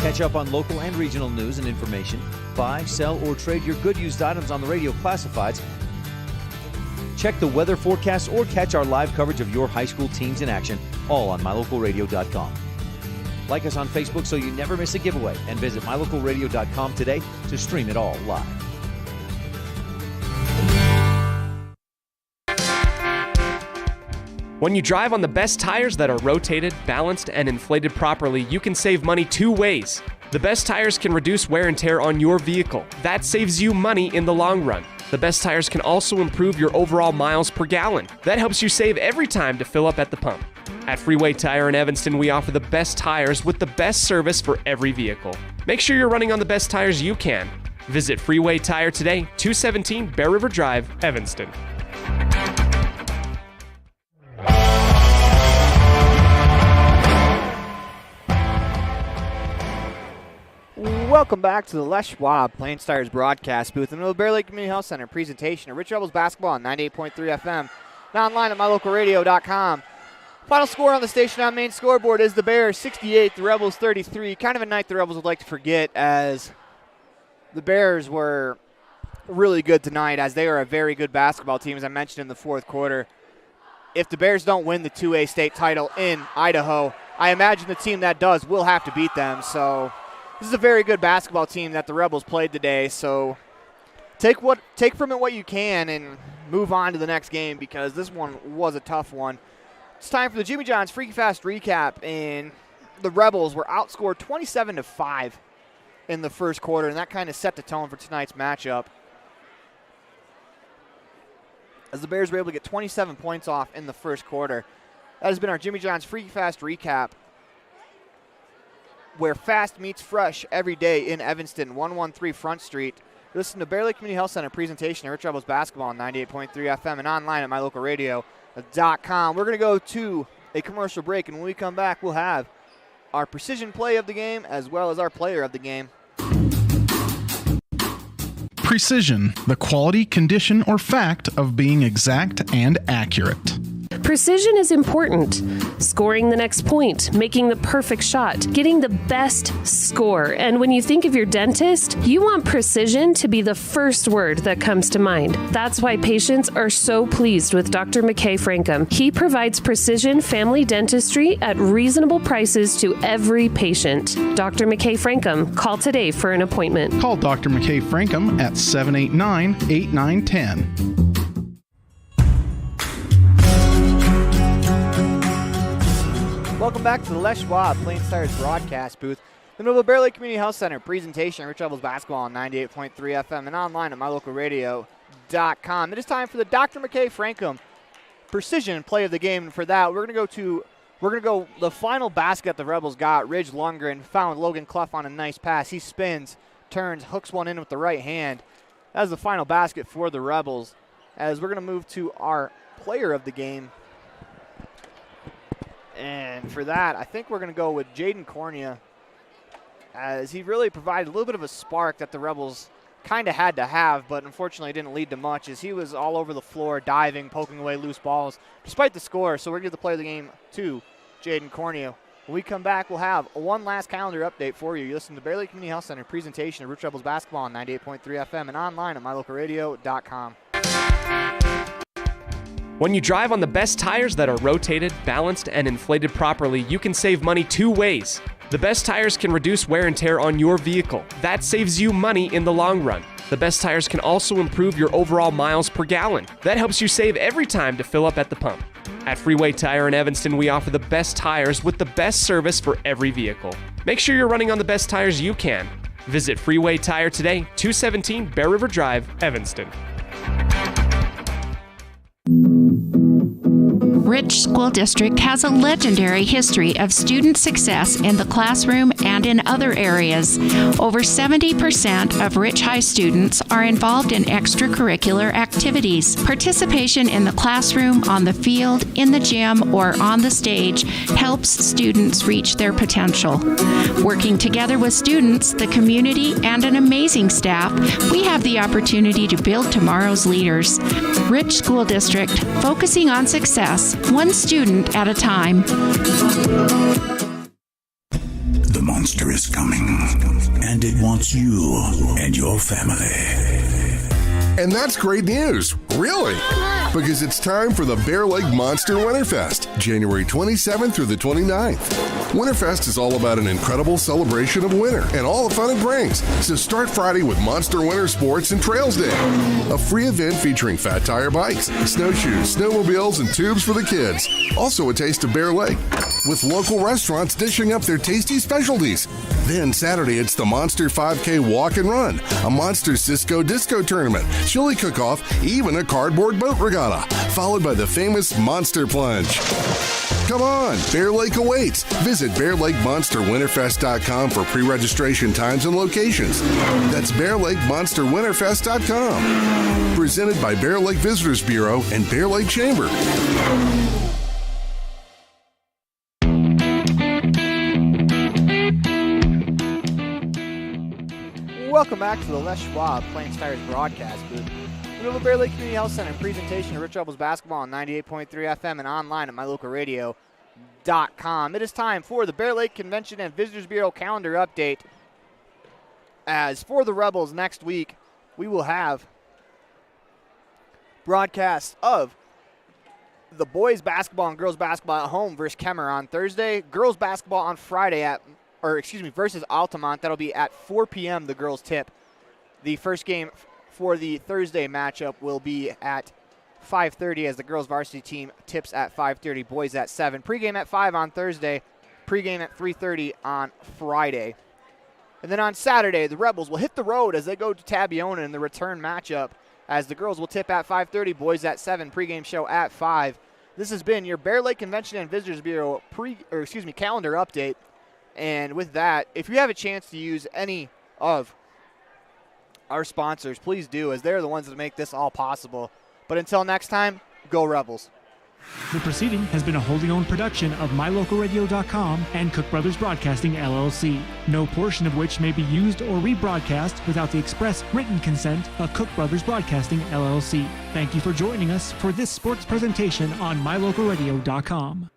Catch up on local and regional news and information. Buy, sell, or trade your good used items on the radio classifieds. Check the weather forecast or catch our live coverage of your high school teams in action, all on mylocalradio.com. Like us on Facebook so you never miss a giveaway, and visit mylocalradio.com today to stream it all live. When you drive on the best tires that are rotated, balanced, and inflated properly, you can save money two ways. The best tires can reduce wear and tear on your vehicle. That saves you money in the long run. The best tires can also improve your overall miles per gallon. That helps you save every time to fill up at the pump. At Freeway Tire in Evanston, we offer the best tires with the best service for every vehicle. Make sure you're running on the best tires you can. Visit Freeway Tire today, 217 Bear River Drive, Evanston. Welcome back to the Les Schwab Plain Stars broadcast booth in the Bear Lake Community Health Center presentation of Rich Rebels basketball on 98.3 FM and online at mylocalradio.com. Final score on the station on main scoreboard is the Bears 68, the Rebels 33. Kind of a night the Rebels would like to forget, as the Bears were really good tonight, as they are a very good basketball team, as I mentioned in the fourth quarter. If the Bears don't win the 2A state title in Idaho, I imagine the team that does will have to beat them. So this is a very good basketball team that the Rebels played today. So take from it what you can and move on to the next game, because this one was a tough one. It's time for the Jimmy John's Freaky Fast recap, and the Rebels were outscored 27-5 in the first quarter, and that kind of set the tone for tonight's matchup, as the Bears were able to get 27 points off in the first quarter. That has been our Jimmy John's Freaky Fast recap, where fast meets fresh every day in Evanston, 113 Front Street. Listen to Bear Lake Community Health Center presentation of Rich Rebels basketball on 98.3 FM and online at mylocalradio.com. We're going to go to a commercial break, and when we come back, we'll have our precision play of the game as well as our player of the game. Precision, the quality, condition, or fact of being exact and accurate. Precision is important. Scoring the next point, making the perfect shot, getting the best score. And when you think of your dentist, you want precision to be the first word that comes to mind. That's why patients are so pleased with Dr. McKay Frankum. He provides precision family dentistry at reasonable prices to every patient. Dr. McKay Frankum, call today for an appointment. Call Dr. McKay Frankum at 789-8910. Welcome back to the Les Schwab Plain Stars broadcast booth. The Millville Bear Lake Community Health Center presentation, Rich Rebels basketball on 98.3 FM and online at mylocalradio.com. It is time for the Dr. McKay Frankum precision play of the game. And for that, we're going to go the final basket the Rebels got. Ridge Lundgren found Logan Clough on a nice pass. He spins, turns, hooks one in with the right hand. That is the final basket for the Rebels. As we're going to move to our player of the game. And for that, I think we're going to go with Jaden Cornea, as he really provided a little bit of a spark that the Rebels kind of had to have, but unfortunately didn't lead to much, as he was all over the floor, diving, poking away loose balls, despite the score. So we're going to give the player of the game to Jaden Cornea. When we come back, we'll have one last calendar update for you. You listen to Bear Lake Community Health Center presentation of Rich Rebels basketball on 98.3 FM and online at mylocalradio.com. When you drive on the best tires that are rotated, balanced, and inflated properly, you can save money two ways. The best tires can reduce wear and tear on your vehicle. That saves you money in the long run. The best tires can also improve your overall miles per gallon. That helps you save every time to fill up at the pump. At Freeway Tire in Evanston, we offer the best tires with the best service for every vehicle. Make sure you're running on the best tires you can. Visit Freeway Tire today, 217 Bear River Drive, Evanston. Rich School District has a legendary history of student success in the classroom and in other areas. Over 70% of Rich High students are involved in extracurricular activities. Participation in the classroom, on the field, in the gym, or on the stage helps students reach their potential. Working together with students, the community, and an amazing staff, we have the opportunity to build tomorrow's leaders. Rich School District, focusing on success, one student at a time. The monster is coming, and it wants you and your family. And that's great news, really, because it's time for the Bear Lake Monster Winterfest, January 27th through the 29th. Winterfest is all about an incredible celebration of winter and all the fun it brings. So start Friday with Monster Winter Sports and Trails Day, a free event featuring fat tire bikes, snowshoes, snowmobiles, and tubes for the kids. Also a taste of Bear Lake, with local restaurants dishing up their tasty specialties. Then Saturday, it's the Monster 5K Walk and Run, a Monster Cisco Disco Tournament, chili cook-off, even a cardboard boat regatta, followed by the famous Monster Plunge. Come on, Bear Lake awaits. Visit BearLakeMonsterWinterfest.com for pre-registration times and locations. That's BearLakeMonsterWinterfest.com. Presented by Bear Lake Visitors Bureau and Bear Lake Chamber. Welcome back to the Les Schwab Plain Stars broadcast booth. The Bear Lake Community Health Center presentation of Rich Rebels basketball on 98.3 FM and online at mylocalradio.com. It is time for the Bear Lake Convention and Visitors Bureau calendar update. As for the Rebels next week, we will have broadcasts of the boys basketball and girls basketball at home versus Kemmer on Thursday. Girls basketball on Friday versus Altamont. That'll be at 4 p.m. the girls tip. The first game for the Thursday matchup will be at 5:30 as the girls varsity team tips at 5:30, boys at 7. Pregame at 5 on Thursday, pregame at 3:30 on Friday. And then on Saturday, the Rebels will hit the road as they go to Tabiona in the return matchup, as the girls will tip at 5:30, boys at 7, pregame show at 5. This has been your Bear Lake Convention and Visitors Bureau calendar update. And with that, if you have a chance to use any of our sponsors, please do, as they're the ones that make this all possible. But until next time, go Rebels. The proceeding has been a wholly owned production of MyLocalRadio.com and Cook Brothers Broadcasting, LLC, no portion of which may be used or rebroadcast without the express written consent of Cook Brothers Broadcasting, LLC. Thank you for joining us for this sports presentation on MyLocalRadio.com.